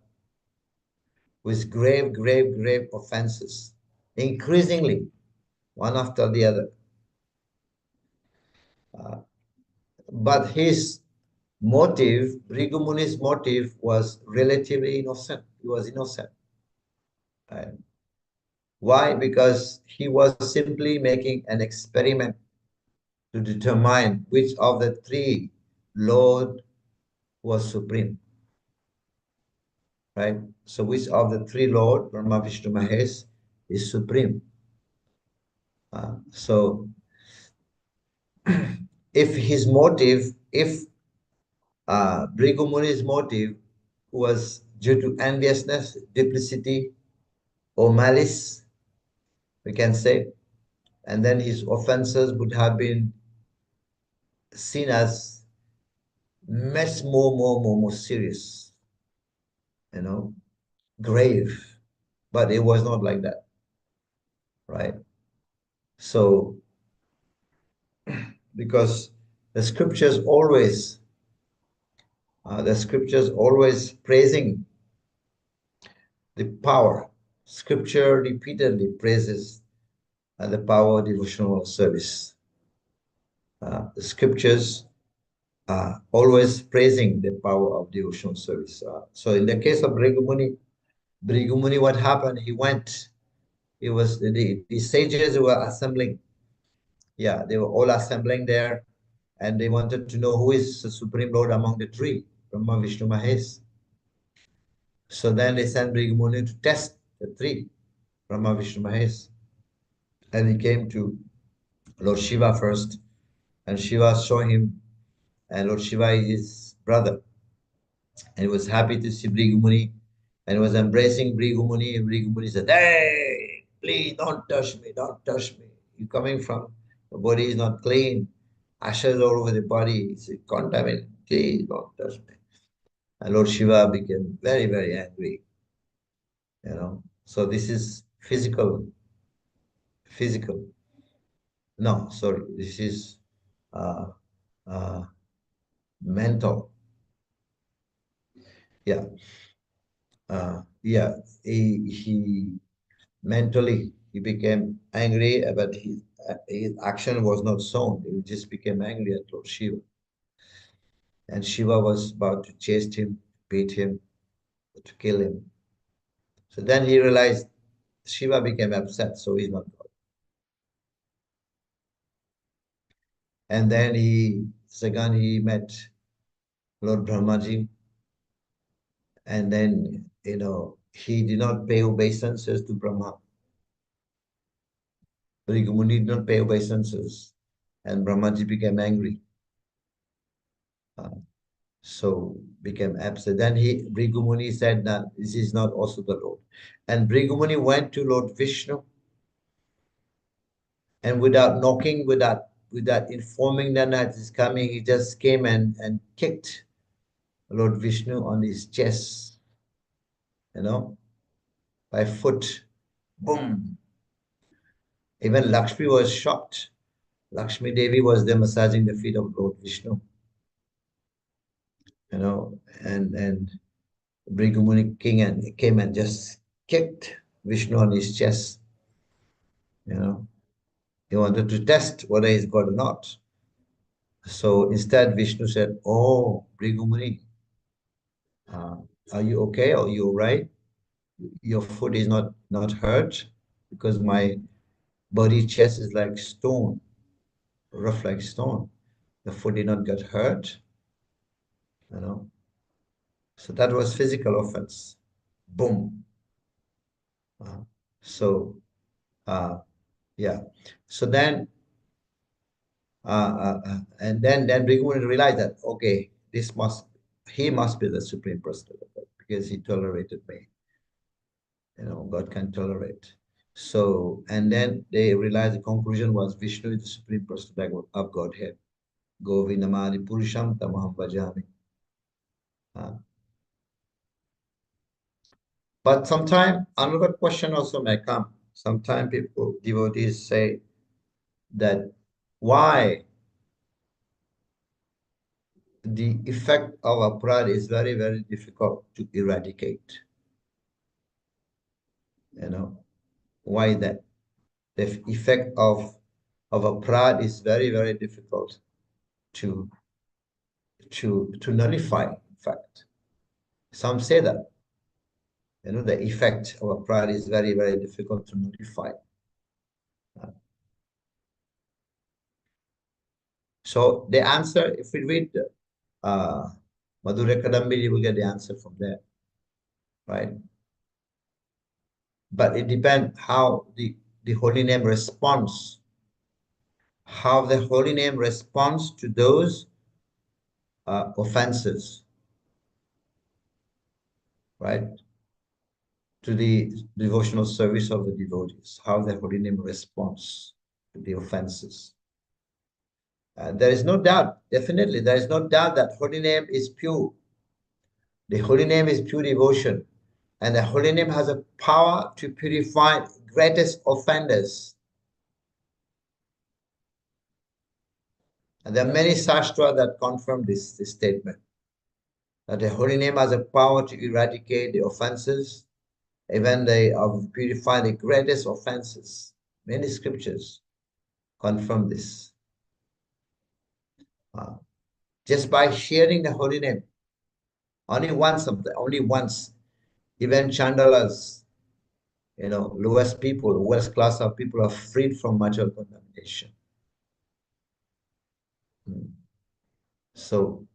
G: with grave, grave, grave offenses, increasingly, one after the other. But his motive, Brigu Muni's motive, was relatively innocent. He was innocent. Right? Why? Because he was simply making an experiment to determine which of the three Lord was supreme. Right? So which of the three Lord, Brahma, Vishnu, Mahesh, is supreme? So if his motive, if Bhrigu Muni's motive was due to enviousness, duplicity, or malice, we can say, and then his offenses would have been seen as much more serious, grave. But it was not like that, right? So, because the scriptures always praising the power. Scripture repeatedly praises the power of devotional service. The scriptures are always praising the power of devotional service. So in the case of Bhrigu Muni, what happened? He went. It was the sages were assembling. Yeah, they were all assembling there, and they wanted to know who is the Supreme Lord among the three, Brahma, Vishnu, Mahesh. So then they sent Bhrigu Muni to test the three, Brahma, Vishnu, Mahesh. And he came to Lord Shiva first, and Shiva saw him, and Lord Shiva is his brother. And he was happy to see Bhrigu Muni, and was embracing Bhrigu Muni, and Bhrigu Muni said, "Hey, please don't touch me, don't touch me. You're coming from, the body is not clean, ashes all over the body, it's contaminated, please don't touch me." And Lord Shiva became very, very angry. So this is physical. No, sorry, this is mental. Yeah. He mentally, he became angry, but his action was not shown. He just became angry at Lord Shiva. And Shiva was about to chase him, beat him, to kill him. So then he realized Shiva became upset, so he's not God. And then second he met Lord Brahmaji, and then, he did not pay obeisances to Brahma. Bhrigu Muni did not pay obeisances, and Brahmaji became angry. So became upset. Then Bhrigu Muni said that this is not also the Lord. And Bhrigu Muni went to Lord Vishnu, and without knocking, without informing them that he's coming, he just came and kicked Lord Vishnu on his chest, by foot. Boom. Even Lakshmi was shocked. Lakshmi Devi was there massaging the feet of Lord Vishnu. And Bhrigu Muni came and just kicked Vishnu on his chest. He wanted to test whether he's God or not. So instead, Vishnu said, "Oh, Bhrigu Muni, are you okay? Are you all right? Your foot is not hurt?" because my body chest is like stone, rough like stone. The foot did not get hurt, you know. So that was physical offense. Boom. So, yeah. So then, and then Bhrigu realized that, okay, he must be the Supreme Personality of God because he tolerated me. You know, God can tolerate. So, and then they realized the conclusion was Vishnu is the Supreme Personality of Godhead. Govindamadi Purusham Tamaham Bhajami. But sometimes another question also may come. Sometimes people, devotees say that why the effect of aparadha is very, very difficult to eradicate. You know, why that? The effect of aparadha is very, very difficult to nullify, in fact. Some say that, you know, the effect of aparadha is very, very difficult to nullify. So the answer, if we read Madhurya Kadambini, you will get the answer from there, right? But it depends how the holy name responds, how the holy name responds to those offenses, right? To the devotional service of the devotees, how the holy name responds to the offenses. There is no doubt, definitely, there is no doubt that holy name is pure. The holy name is pure devotion. And the holy name has a power to purify greatest offenders. And there are many sastra that confirm this statement, that the holy name has a power to eradicate the offenses, even they purify the greatest offenses. Many scriptures confirm this. Just by sharing the holy name, only once, even chandalas, you know, lowest people, lowest class of people are freed from material contamination. So,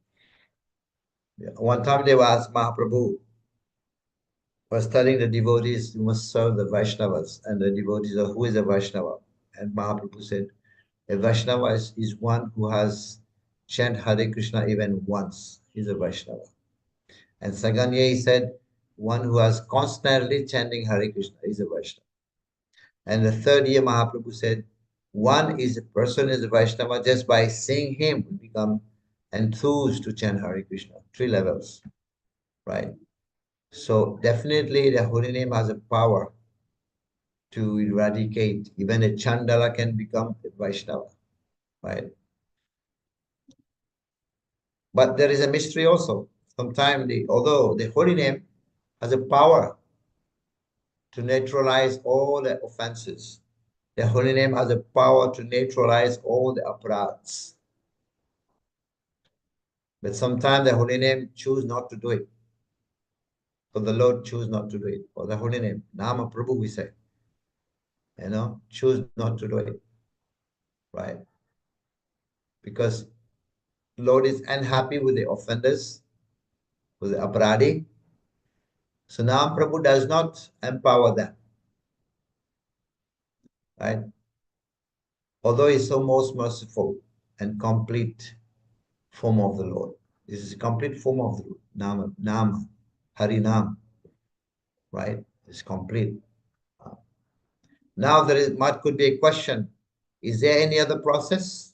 G: one time they were asked Mahaprabhu, was telling the devotees, you must serve the Vaishnavas. And the devotees are, who is a Vaishnava? And Mahaprabhu said, a Vaishnava is one who has chanted Hare Krishna even once. He's a Vaishnava. And Saganya said, one who has constantly chanting Hare Krishna is a Vaishnava. And the third year, Mahaprabhu said, one is a person is a Vaishnava just by seeing him will become enthused to chant Hare Krishna. 3 levels, right? So definitely the holy name has a power to eradicate. Even a Chandala can become a Vaishnava, right? But there is a mystery also. Sometimes, although the holy name has a power to neutralize all the offenses, the holy name has a power to neutralize all the aparadhas. But sometimes the holy name choose not to do it. So the Lord choose not to do it. For the holy name, Nama Prabhu we say, you know, choose not to do it, right? Because Lord is unhappy with the offenders, with the aparadhi. So now Prabhu does not empower them, right? Although he's so most merciful and complete form of the Lord. This is a complete form of the Nama, Harinam, right? It's complete. Now there could be a question. Is there any other process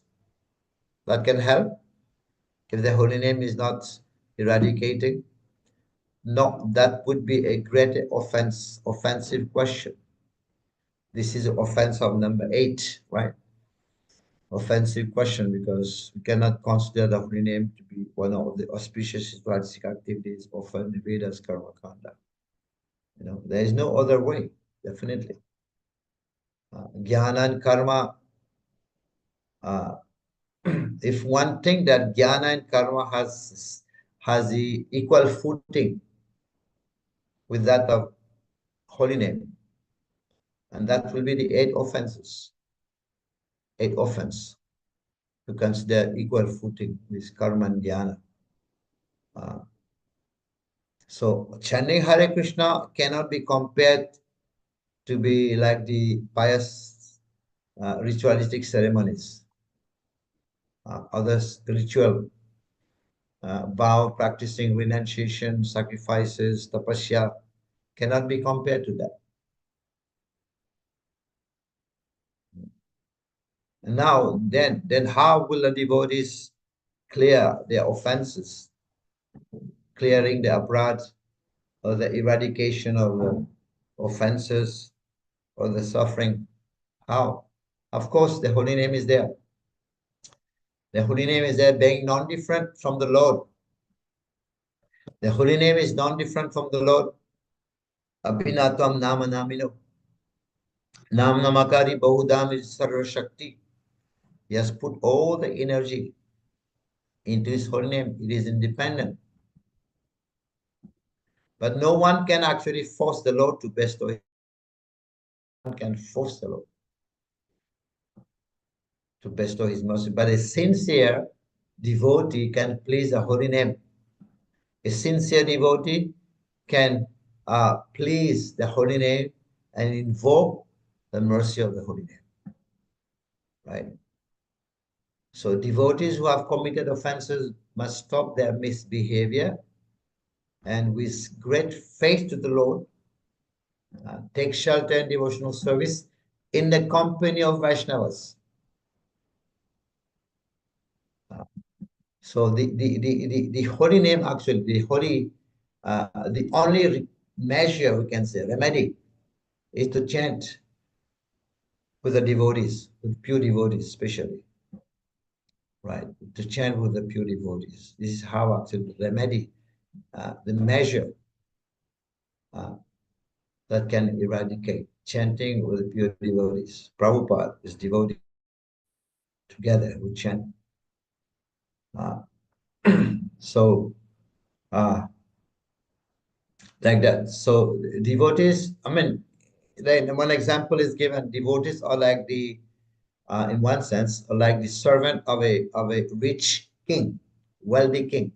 G: that can help if the holy name is not eradicating? No, that would be a great offensive question. This is offense of number 8, right? Offensive question, because we cannot consider the holy name to be one of the auspicious spiritual activities of the Vedas karma kanda. You know, there is no other way, definitely. Jnana and karma, if one think that jnana and karma has the equal footing with that of holy name, And that will be the 8 offenses. 8 offense to consider equal footing with karma and dhyana. So chanting Hare Krishna cannot be compared to be like the pious ritualistic ceremonies. Other ritual vow, practicing renunciation, sacrifices, tapasya cannot be compared to that. And now, then how will the devotees clear their offenses, clearing the aparadh or the eradication of the offenses or the suffering? How? Of course, the holy name is there. The holy name is there, being non-different from the Lord. The holy name is non-different from the Lord. Abhinatam nama namino. Nam namakari bahudam is sarva shakti. He has put all the energy into his holy name. It is independent. But no one can actually force the Lord to bestow. No one can force the Lord to bestow his mercy. But a sincere devotee can please the holy name. A sincere devotee can please the holy name and invoke the mercy of the holy name. Right? So devotees who have committed offenses must stop their misbehavior and with great faith to the Lord, take shelter and devotional service in the company of Vaishnavas. So the holy name, actually, the only measure, we can say, remedy, is to chant with the devotees, with pure devotees especially. Right? To chant with the pure devotees. This is how actually the remedy, the measure that can eradicate chanting with the pure devotees. Prabhupada is devotee. Together we chant. So, like that. So devotees, I mean, one example is given. Devotees are like the, in one sense, are like the servant of a rich king, wealthy king.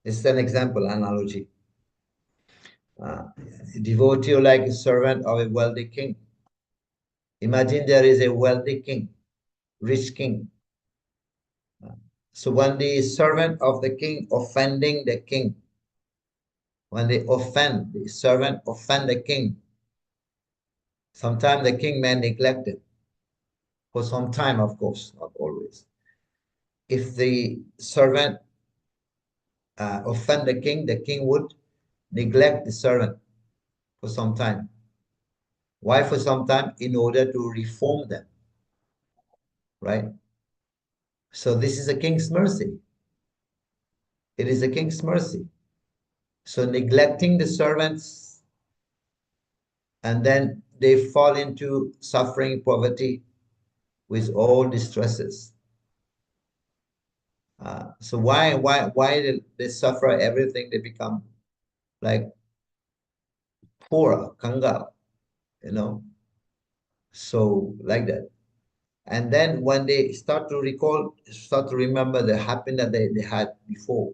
G: It's an example, analogy. Devotee are like a servant of a wealthy king. Imagine there is a wealthy king, rich king. So when the servant of the king offending the king, when they offend, the servant offend the king, sometimes the king may neglect it. For some time, of course, not always. If the servant offend the king would neglect the servant for some time. Why for some time? In order to reform them, right? So this is a king's mercy. It is a king's mercy. So neglecting the servants, and then they fall into suffering, poverty, with all distresses. So why they suffer everything? They become like poor, kangal, you know. So like that. And then when they start to recall, start to remember the happiness they had before,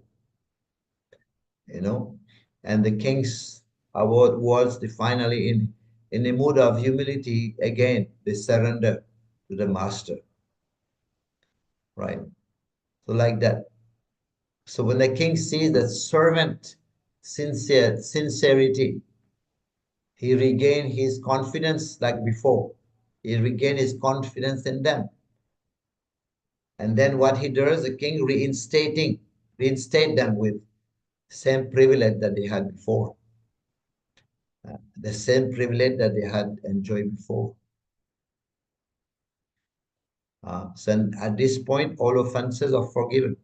G: you know, and the king's award was finally in a mood of humility, again, they surrender to the master, right? So like that. So when the king sees the servant sincerity, he regained his confidence like before. He regained his confidence in them. And then what he does, the king reinstate them with same privilege that they had before. The same privilege that they had enjoyed before. So at this point, all offenses are forgiven.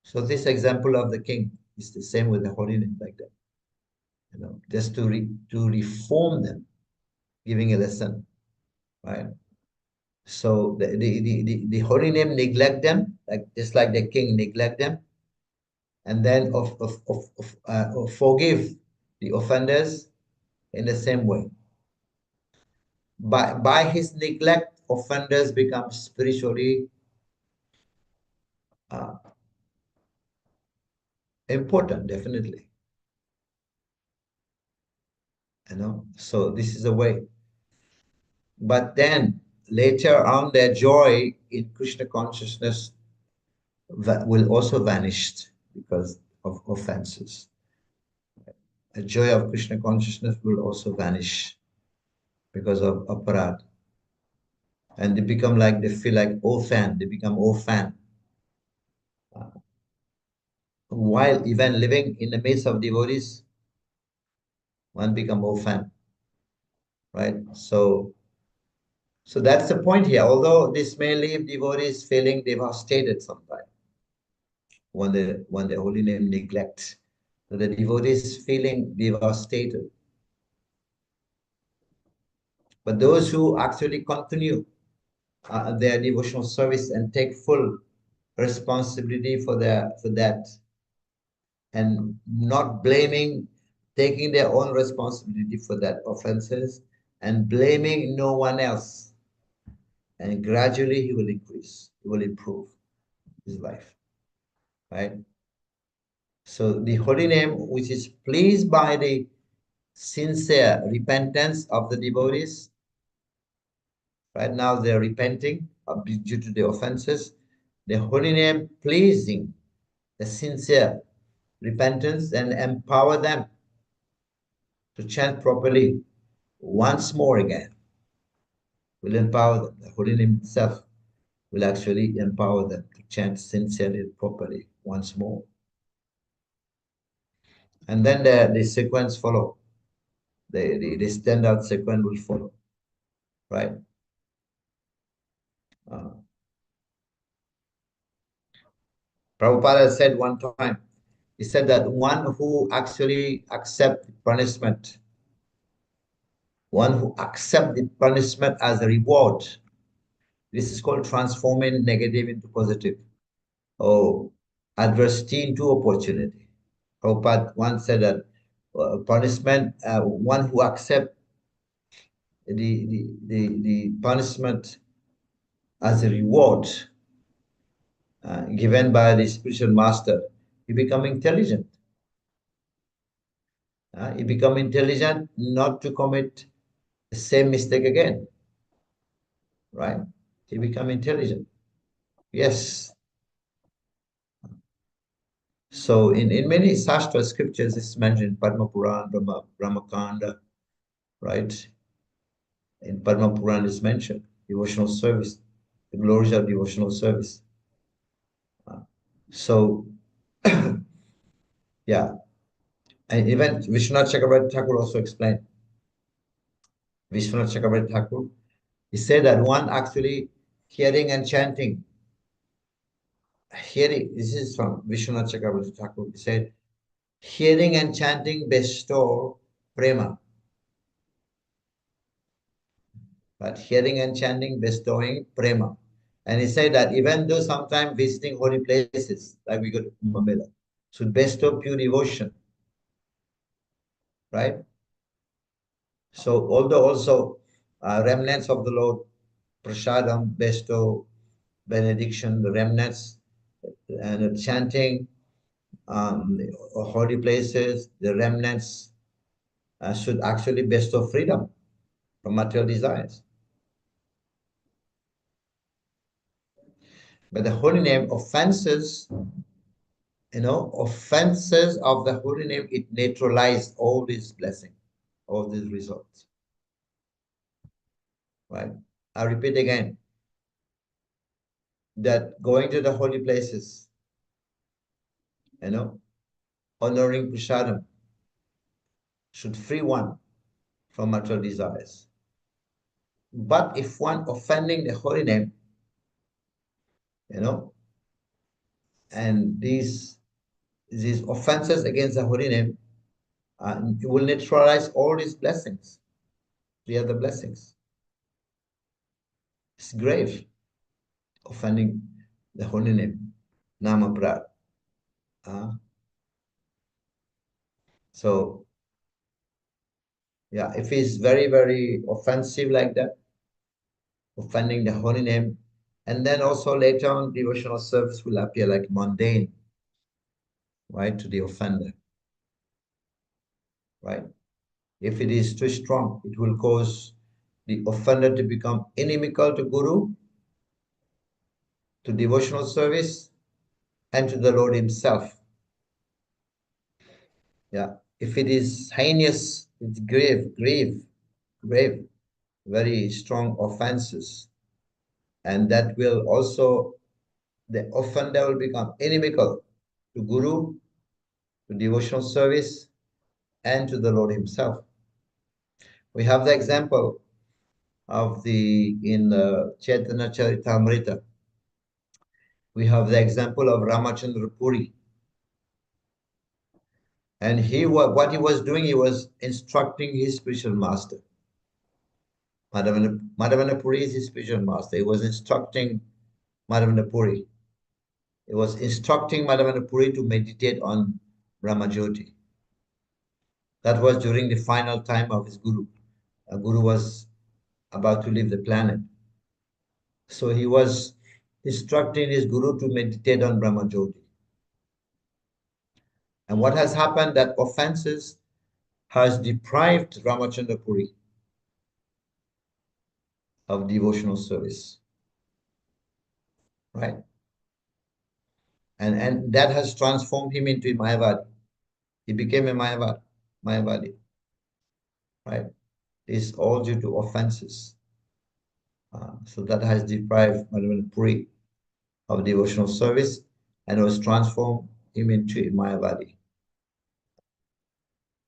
G: So this example of the king is the same with the holy name, like that. You know, just to reform them, giving a lesson, right? So the holy name neglect them, like just like the king neglect them, and then forgive the offenders in the same way. By his neglect, offenders become spiritually important, definitely. So this is a way. But then later on, their joy in Krishna consciousness will also vanish because of offenses. The joy of Krishna consciousness will also vanish because of aparad. And they become like, they feel like orphan, they become orphan. While even living in the midst of devotees, one become orphan, right? So that's the point here. Although this may leave devotees feeling devastated sometimes when the holy name neglect. So the devotees feeling devastated. But those who actually continue their devotional service and take full responsibility for that, and not blaming, taking their own responsibility for that offenses and blaming no one else, and gradually he will increase, he will improve his life, right? So the holy name, which is pleased by the sincere repentance of the devotees, right now they're repenting due to the offenses. The holy name pleasing the sincere repentance and empower them to chant properly once more again. Will empower them. The holy name itself will actually empower them to chant sincerely, properly once more. And then the sequence follow. The standard sequence will follow, right? Prabhupada said one time, he said that one who actually accepts punishment, one who accepts the punishment as a reward, this is called transforming negative into positive, or adversity into opportunity. Prabhupada once said that punishment, one who accepts the punishment as a reward given by the spiritual master, he become intelligent. He become intelligent not to commit the same mistake again, right? He become intelligent. Yes. So in many Shastra scriptures, it's mentioned Padma Puran, Brahmakanda, right? In Padma Puran is mentioned devotional service, the glories of devotional service. So, yeah. And even Vishwanath Chakravarti Thakur also explained. Vishwanath Chakravarti Thakur, he said that one actually hearing and chanting, this is from Vishwanath Chakravarti Thakur, he said, hearing and chanting bestow prema. But hearing and chanting bestowing prema. And he said that even though sometimes visiting holy places, like we go to Kumbh Mela, should bestow pure devotion, right? So although also remnants of the Lord, prasadam, bestow, benediction, the remnants, and the chanting, the holy places, the remnants should actually bestow freedom from material desires. But the holy name offenses, offenses of the holy name, it neutralized all these blessings, all these results. Right? I repeat again that going to the holy places, honoring prasadam should free one from material desires. But if one offending the holy name, and these offenses against the holy name, it will neutralize all these blessings, the other blessings. It's grave, offending the holy name, Nama Prad. So Yeah, if he's very, very offensive like that, offending the holy name, and then also later on, devotional service will appear like mundane, right, to the offender, right? If it is too strong, it will cause the offender to become inimical to Guru, to devotional service, and to the Lord himself. Yeah. If it is heinous, it's grave, very strong offenses. And that will also, the offender will become inimical to Guru, to devotional service, and to the Lord himself. We have the example of in the Chaitanya Charitamrita. We have the example of Ramachandra Puri. And what he was doing, he was instructing his spiritual master. Madhavana Puri is his spiritual master. He was instructing Madhavana Puri. He was instructing Madhavana Puri to meditate on Brahmajyoti. That was during the final time of his Guru. Guru was about to leave the planet. So he was instructing his Guru to meditate on Brahmajyoti. And what has happened, that offenses has deprived Ramachandra Puri of devotional service, right? And that has transformed him into a Mayavadi. He became a Mayavadi, right? It's all due to offenses. So that has deprived Madhavana Puri of devotional service and was transformed him into a Mayavadi.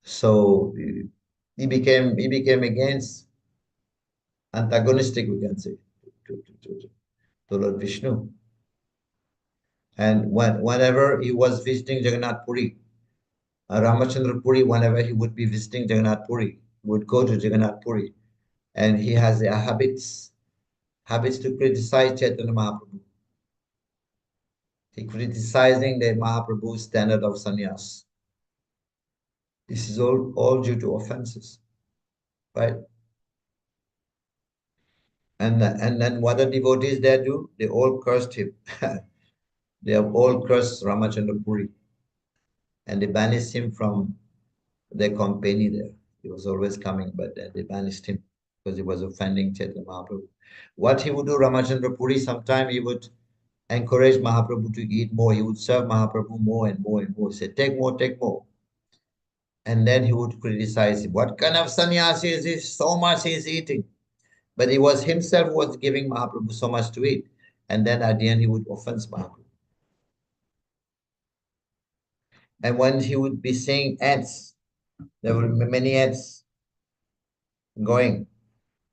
G: So he became against, antagonistic, we can say, to Lord Vishnu. And whenever he was visiting Jagannath Puri, Ramachandra Puri, whenever he would be visiting Jagannath Puri, would go to Jagannath Puri, and he has the habits to criticize Chaitanya Mahaprabhu. He criticizing the Mahaprabhu's standard of sannyas. This is all due to offenses, right? And then what the devotees there do? They all cursed him. They have all cursed Ramachandra Puri, and they banished him from their company there. He was always coming, but they banished him because he was offending Chaitanya Mahaprabhu. What he would do, Ramachandra Puri, sometime he would encourage Mahaprabhu to eat more. He would serve Mahaprabhu more and more and more. He said, take more, take more. And then he would criticize him. What kind of sannyasi is this? So much he is eating. But he was himself was giving Mahaprabhu so much to eat. And then at the end he would offend Mahaprabhu. And when he would be seeing ants, there were many ants going.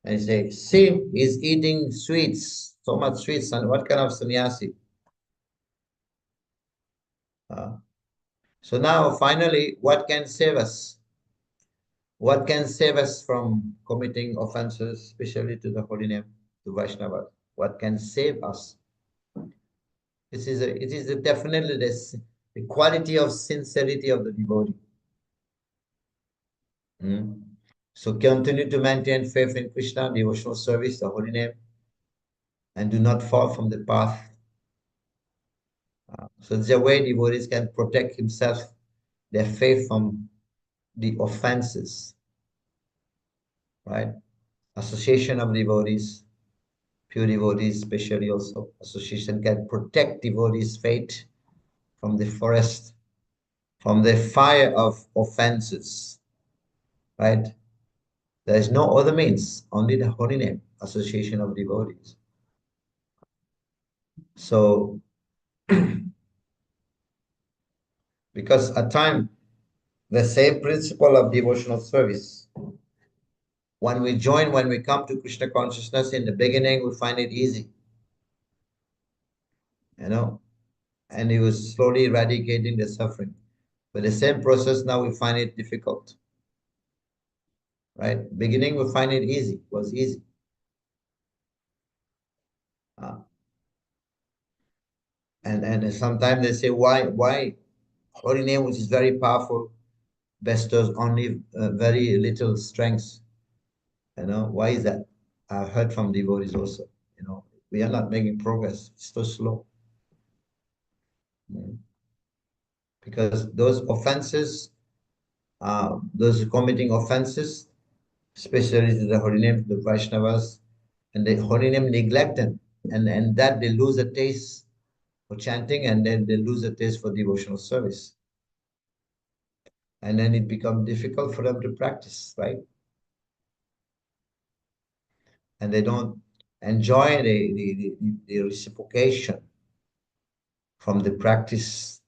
G: And he say, see, he's eating sweets, so much sweets. And what kind of sannyasi? So now, finally, what can save us? What can save us from committing offenses, especially to the holy name, to Vaishnava? What can save us? It is definitely the quality of sincerity of the devotee. So continue to maintain faith in Krishna, devotional service, the holy name, and do not fall from the path. So there's a way devotees can protect himself, their faith, from the offenses, right? Association of devotees, pure devotees, especially also association can protect devotees' faith from the forest, from the fire of offenses, right? There is no other means, only the holy name, association of devotees. So, because at time, the same principle of devotional service, when we come to Krishna consciousness, in the beginning, we find it easy, and he was slowly eradicating the suffering. But the same process now we find it difficult, right? Beginning we find it easy, was easy. And sometimes they say, why holy name, which is very powerful, bestows only very little strength. Why is that? I've heard from devotees also. We are not making progress. It's so slow. Because those offenses, those committing offenses, especially to the holy name, the Vaishnavas, and the holy name neglect them, and that they lose a taste for chanting, and then they lose a taste for devotional service. And then it becomes difficult for them to practice, right? And they don't enjoy the reciprocation from the practice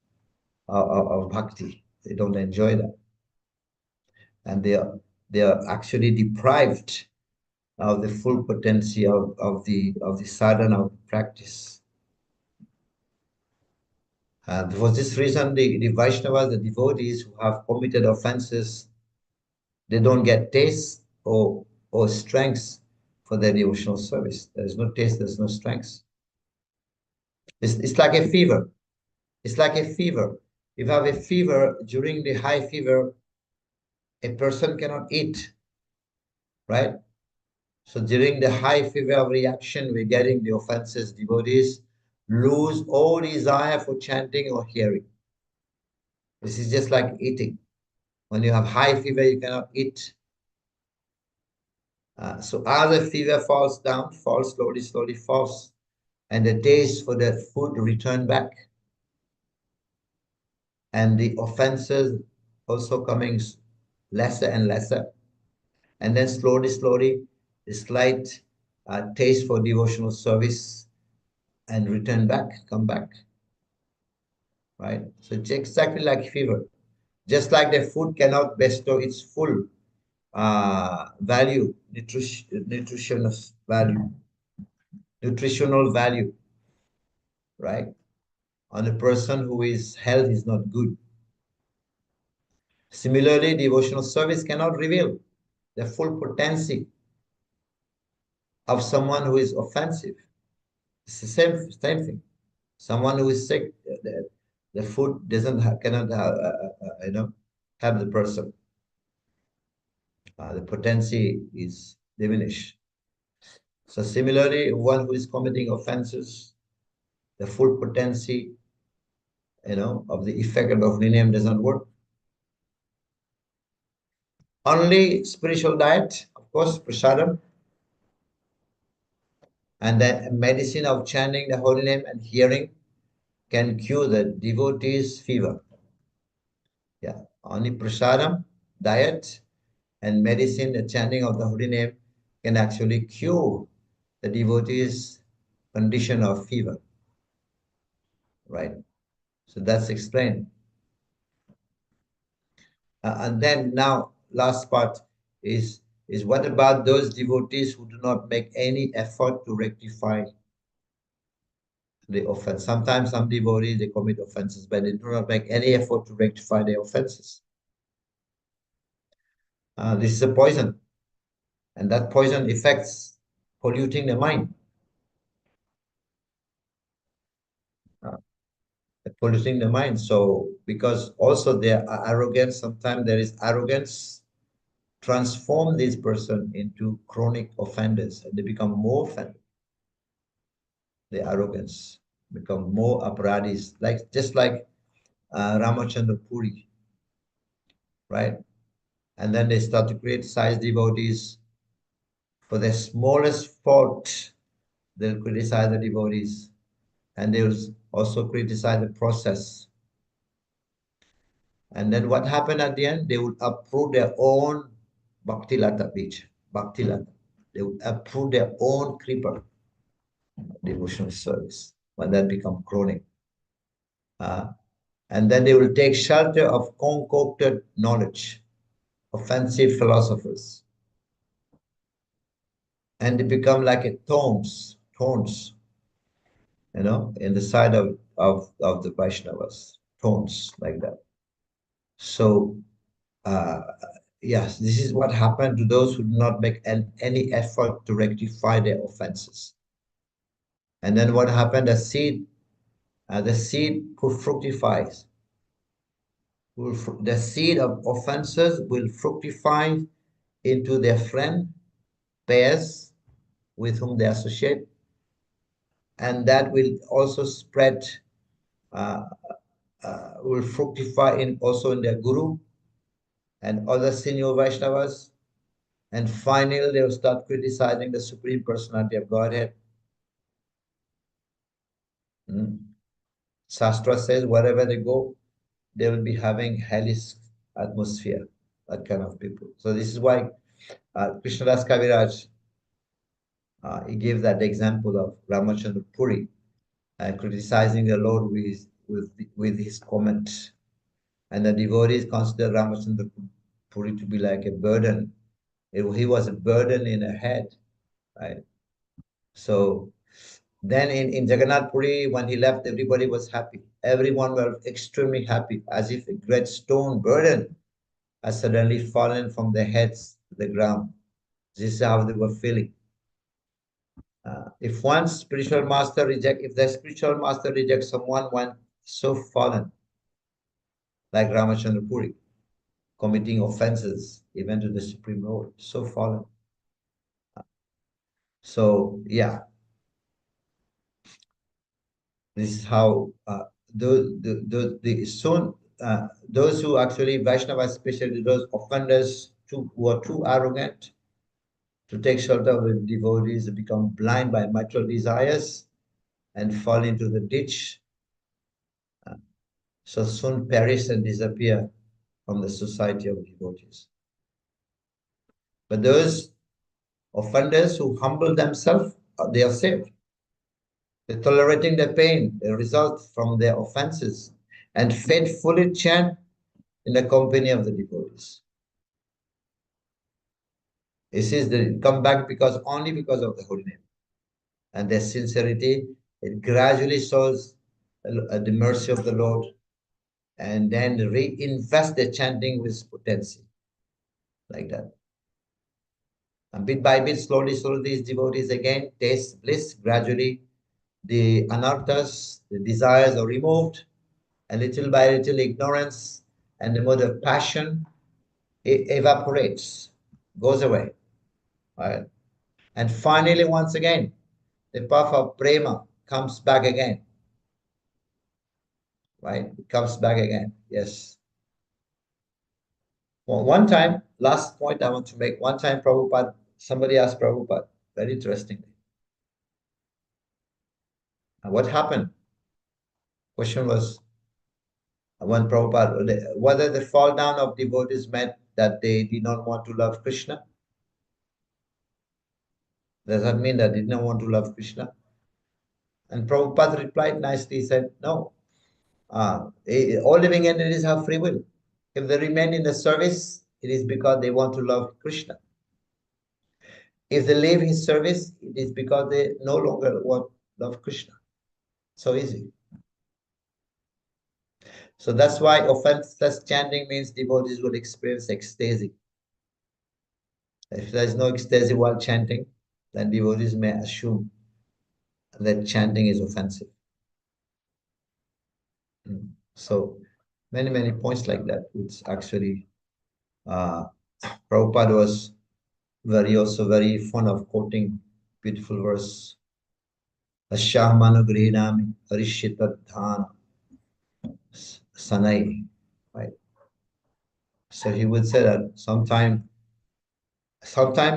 G: of bhakti. They don't enjoy that. And they are actually deprived of the full potency of the sadhana of practice. And for this reason, the Vaishnavas, the devotees who have committed offenses, they don't get taste or strength for their devotional service. There is no taste, there's no strength. It's like a fever. It's like a fever. If you have a fever, during the high fever, a person cannot eat, right? So during the high fever of reaction, we're getting the offenses, devotees lose all desire for chanting or hearing. This is just like eating. When you have high fever, you cannot eat. So as the fever falls down, falls slowly falls, and the taste for the food return back. And the offenses also coming lesser and lesser. And then slowly, the slight taste for devotional service and return back, come back. Right? So it's exactly like fever. Just like the food cannot bestow its full value, nutritional value, right? On a person who his health is not good. Similarly, devotional service cannot reveal the full potency of someone who is offensive. It's the same thing. Someone who is sick, the food cannot help the person. The potency is diminished. So similarly, one who is committing offenses, the full potency, of the effect of holy name doesn't work. Only spiritual diet, of course, prasadam, and the medicine of chanting the holy name and hearing can cure the devotee's fever. Yeah, only prasadam, diet, and medicine, the chanting of the holy name can actually cure the devotee's condition of fever. Right? So that's explained. And then now, last part is what about those devotees who do not make any effort to rectify the offense? Sometimes some devotees, they commit offenses, but they do not make any effort to rectify their offenses. This is a poison, and that poison affects polluting the mind. Polluting the mind. So because also there are arrogance, sometimes there is arrogance, transform this person into chronic offenders, and they become more offended. The arrogance become more aparadis, just like Ramachandra Puri, right? And then they start to criticize devotees for the smallest fault. They'll criticize the devotees, and they'll also criticize the process. And then what happened at the end? They would approve their own Bhakti Lata beach. Bhakti Lata. They would approve their own kripa devotional service, but that become chronic. And then they will take shelter of concocted knowledge, offensive philosophers. And they become like a thorns, in the side of the Vaishnavas, thorns like that. So, yes, this is what happened to those who do not make any effort to rectify their offenses. And then what happened? The seed fructifies. the seed of offenses will fructify into their friend pairs with whom they associate, and that will also spread, uh, will fructify in also in their guru and other senior Vaishnavas, and finally they will start criticizing the Supreme Personality of Godhead. Shastra says wherever they go, they will be having hellish atmosphere, that kind of people. So this is why Krishnadas Kaviraj, he gave that example of Ramachandra Puri criticizing the Lord with his comment. And the devotees consider Ramachandra Puri to be like a burden. He was a burden in a head, right? So then in Jagannath Puri, when he left, everybody was happy. Everyone were extremely happy, as if a great stone burden has suddenly fallen from their heads to the ground. This is how they were feeling. If the spiritual master rejects someone, one so fallen, like Ramachandra Puri, committing offenses even to the Supreme Lord, so fallen. So yeah, this is how those who actually Vaishnavas, especially those offenders who are too arrogant to take shelter with devotees, become blind by material desires and fall into the ditch. So soon perish and disappear from the society of devotees. But those offenders who humble themselves, they are saved. They're tolerating the pain, the result from their offenses, and faithfully chant in the company of the devotees. This is the come back only because of the holy name. And their sincerity, it gradually shows the mercy of the Lord, and then reinvest the chanting with potency, like that. And bit by bit, slowly, these devotees again taste bliss. Gradually, the anarthas, the desires are removed, and little by little, ignorance and the mode of passion evaporates, goes away. Right? And finally, once again, the path of prema comes back again. Right? It comes back again. Yes. Well, one time, last point I want to make, one time Prabhupada, somebody asked Prabhupada, very interestingly, what happened? Question was, when Prabhupada, whether the fall down of devotees meant that they did not want to love Krishna. Does that mean that they did not want to love Krishna? And Prabhupada replied nicely, he said, no. All living entities have free will. If they remain in the service, it is because they want to love Krishna. If they leave his service, it is because they no longer want to love Krishna. So easy. So that's why offenseless chanting means devotees will experience ecstasy. If there is no ecstasy while chanting, then devotees may assume that chanting is offensive. So many points like that, which actually Prabhupada was also very fond of quoting beautiful verse. Ashahmanu grihinami harishita dhana sanai. Right. So he would say that sometimes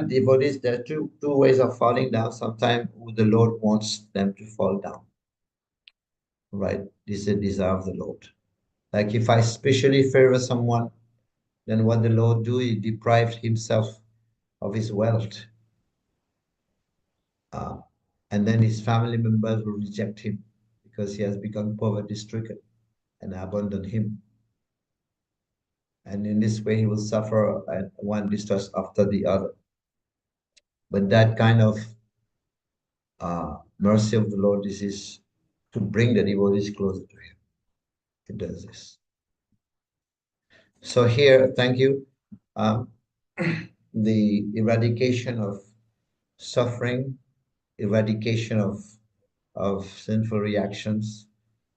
G: devotees, there are two ways of falling down. Sometimes the Lord wants them to fall down. Right. This is a desire of the Lord. Like if I specially favor someone, then what the Lord do, he deprived himself of his wealth. And then his family members will reject him because he has become poverty-stricken and abandon him. And in this way, he will suffer one distress after the other. But that kind of mercy of the Lord, this is to bring the devotees closer to him. It does this. So here, thank you. The eradication of suffering, eradication of sinful reactions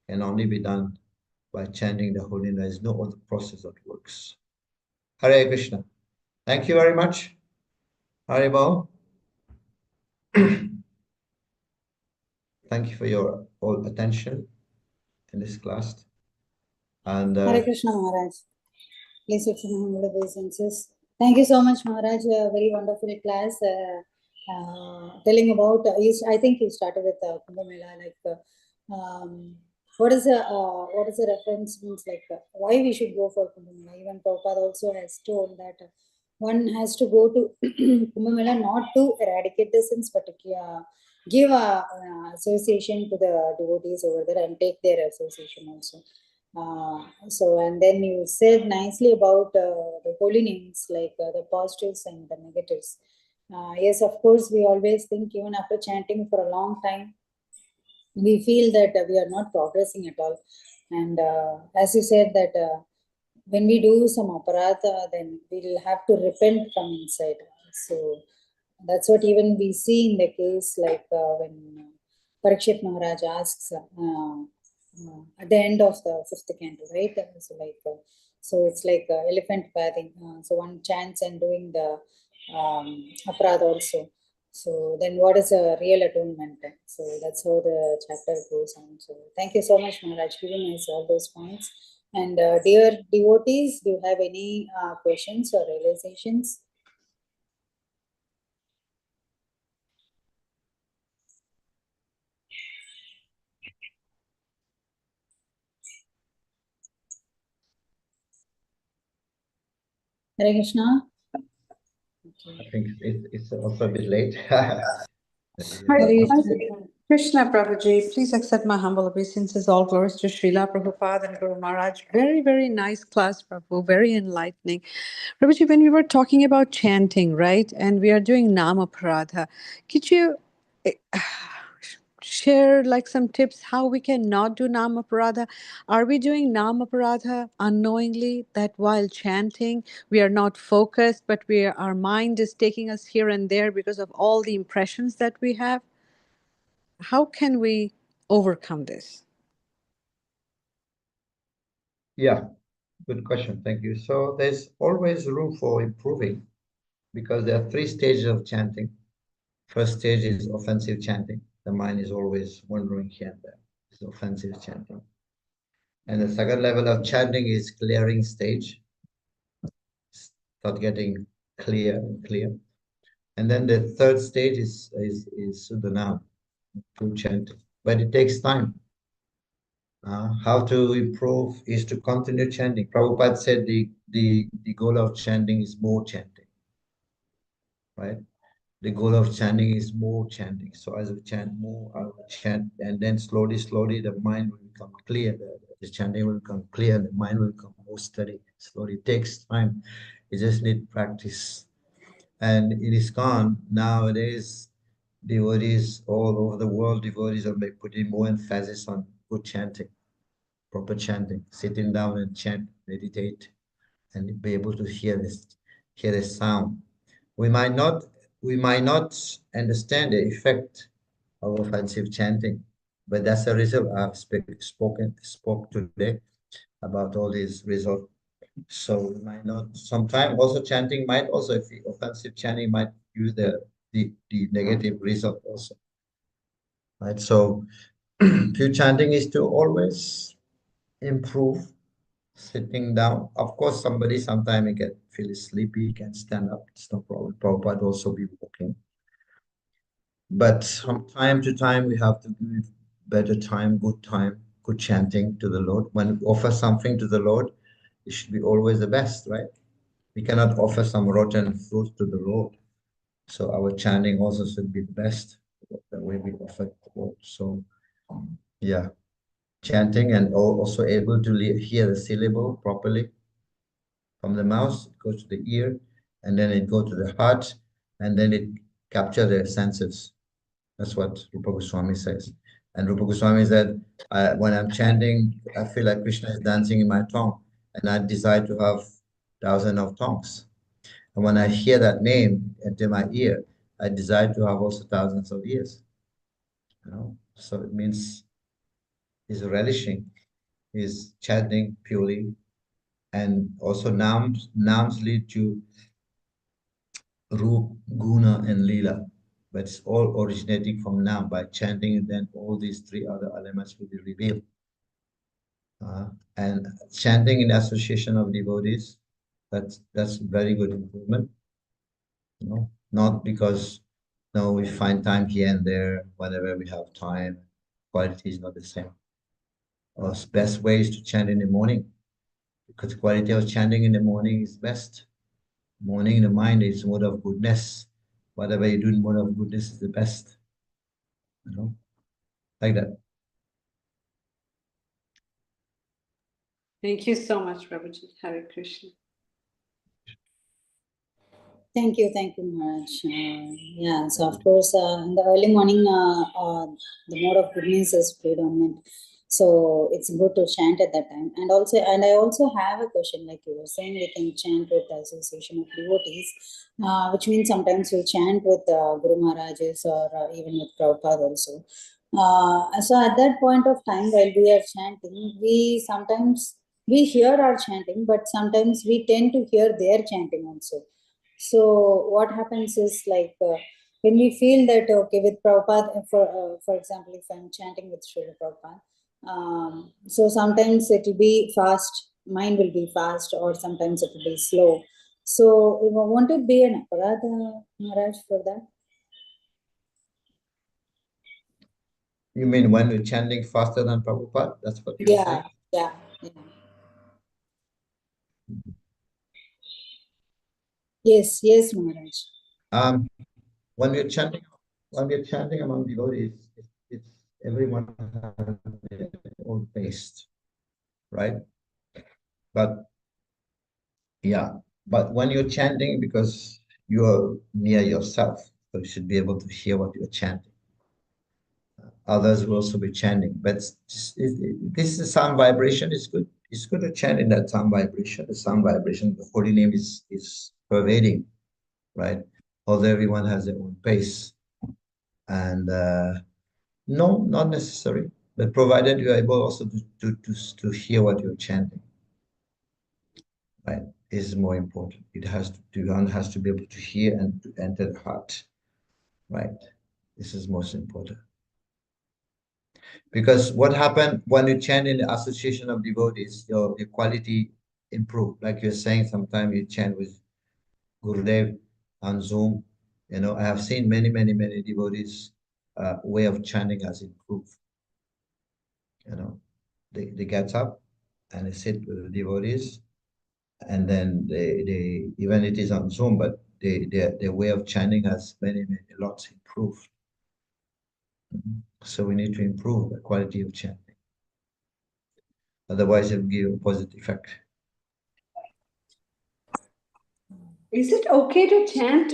G: can only be done by chanting the holy name. There is no other process that works. Hare Krishna. Thank you very much. Haribol. Thank you for your all attention in this class. And
A: Hare Krishna Maharaj. Please accept my humble obeisances. Thank you so much, Maharaj. A very wonderful class. Telling about, I think you started with Kumbh Mela, like what is the reference means, like why we should go for Kumbh Mela. Even Prabhupada also has told that one has to go to Kumbh Mela not to eradicate the sins, but to give a association to the devotees over there and take their association also. So, and then you said nicely about the holy names, like the positives and the negatives. Yes, of course, we always think even after chanting for a long time, we feel that we are not progressing at all. And as you said that when we do some aparatha, then we'll have to repent from inside. So that's what even we see in the case, like when Parikshit Maharaj asks at the end of the fifth canto, right? So like, so it's like elephant bathing. So one chants and doing the aparatha also. So then what is a real atonement? So that's how the chapter goes on. So thank you so much, Maharaj, giving us all those points. And dear devotees, do you have any questions or realizations? Hare Krishna.
G: I think it's also a bit late.
A: Hare
H: Krishna Prabhuji, please accept my humble obeisances. All glories to Srila Prabhupada and Guru Maharaj. Very, very nice class, Prabhu. Very enlightening. Prabhuji, when we were talking about chanting, right, and we are doing Nama Pradha, could you share like some tips how we can not do Nama Pradha? Are we doing Nama Pradha unknowingly, that while chanting we are not focused, but our mind is taking us here and there because of all the impressions that we have? How can we overcome this?
G: Yeah, good question. Thank you. So there's always room for improving because there are three stages of chanting. First stage is offensive chanting. The mind is always wandering here and there. It's offensive chanting. And the second level of chanting is clearing stage. Start getting clear and clear. And then the third stage is Sudhanam, true chanting. But it takes time. How to improve is to continue chanting. Prabhupada said the goal of chanting is more chanting, right? The goal of chanting is more chanting. So as we chant more, I will chant, and then slowly, slowly, the mind will become clear. The chanting will become clear, the mind will become more steady. Slowly, it takes time. You just need practice. And it is gone nowadays. Devotees all over the world, devotees are putting more emphasis on good chanting, proper chanting, sitting down and chant, meditate, and be able to hear the sound. We might not understand the effect of offensive chanting, but that's the result. I've spoke today about all these results. So we might not. Sometimes also chanting might also, if offensive chanting might use the negative result also. Right. So pure chanting is to always improve sitting down. Of course, somebody sometime he can feel sleepy, he can stand up. It's no problem. Prabhupada also be walking. But from time to time, we have to give better time, good chanting to the Lord. When we offer something to the Lord, it should be always the best, right? We cannot offer some rotten fruit to the Lord. So our chanting also should be the best, the way we offer to the Lord. So, yeah, chanting and also able to hear the syllable properly. From the mouth, it goes to the ear, and then it goes to the heart, and then it captures the senses. That's what Rupa Goswami says. And Rupa Goswami said, when I'm chanting, I feel like Krishna is dancing in my tongue, and I desire to have thousands of tongues. And when I hear that name into my ear, I desire to have also thousands of ears. You know, so it means he's relishing is chanting purely, and also names lead to Roop, Guna, and Leela, but it's all originating from Nam. By chanting, and then all these three other elements will be revealed. And chanting in association of devotees, that's very good improvement. You know, not because we find time here and there whenever we have time. Quality is not the same. Best way is to chant in the morning, because quality of chanting in the morning is best. Morning in the mind is mode of goodness. Whatever you do in mode of goodness is the best. You know, like that.
H: Thank you so much, Prabhuji. Hare Krishna.
A: Thank you, Maharaj. Yeah, so of course, in the early morning, the mode of goodness is predominant. So it's good to chant at that time. And I also have a question, like you were saying, we can chant with the association of devotees, which means sometimes we chant with Guru Maharajas or even with Prabhupada also. So at that point of time, while we are chanting, we hear our chanting, but sometimes we tend to hear their chanting also. So what happens is, like, when we feel that, okay, with Prabhupada, for example, if I'm chanting with Srila Prabhupada, so sometimes it will be fast, mind will be fast, or sometimes it will be slow. So won't it be an aparadha, Maharaj, for that?
G: You mean when we're chanting faster than Prabhupada? That's what you're saying?
A: Yeah. Yes, Maharaj.
G: When we're chanting among devotees, it's everyone has their own taste, right? But when you're chanting, because you're near yourself, so you should be able to hear what you're chanting. Others will also be chanting, but this is sound vibration. It's good. It's good to chant in that sound vibration. The sound vibration, the holy name is pervading, right? Although everyone has their own pace, and no, not necessary, but provided you are able also to hear what you're chanting, right? Is more important. One has to be able to hear and to enter the heart, right? This is most important. Because what happened when you chant in the association of devotees, your quality improve. Like you're saying, sometimes you chant with Gurudev on Zoom. I have seen many devotees' way of chanting has improved. They get up and they sit with the devotees, and then they even it is on Zoom, but their way of chanting has many lots improved. So we need to improve the quality of chanting. Otherwise, it will give a positive effect.
H: Is it okay to chant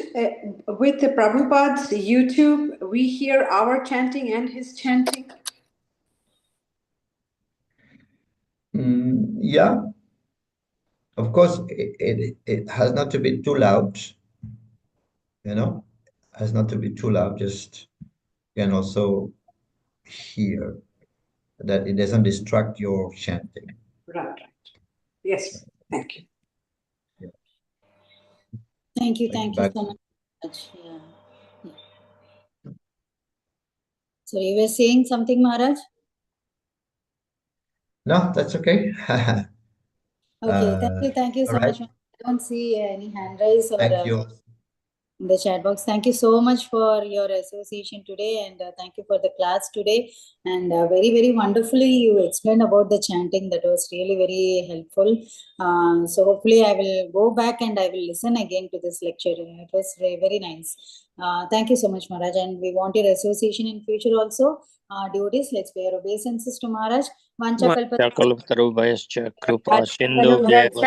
H: with the Prabhupada's YouTube? We hear our chanting and his chanting.
G: Yeah. Of course, it has not to be too loud. Has not to be too loud. Just you can also hear that it doesn't distract your chanting.
H: Right. Yes. Thank you.
G: Yeah.
A: Thank you so much. Yeah. So you were saying something, Maharaj?
G: No, that's okay.
A: Okay, thank you so much. I don't see any hand raise or in the chat box. Thank you so much for your association today, and thank you for the class today. And very wonderfully you explained about the chanting. That was really very helpful. So hopefully I will go back and I will listen again to this lecture. It was very nice. Thank you so much, Maharaj. And we want your association in future also. Devotees, let's pay our obeisances to Maharaj.
I: Kalpatarubayascha kripa sindhubhyeva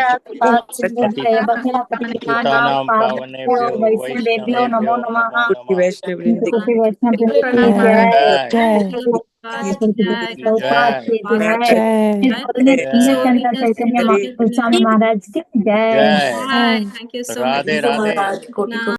I: Bhutanaam pavanebhyo Vaishnavebhyo namo namaha. Jai. Radhe Radhe.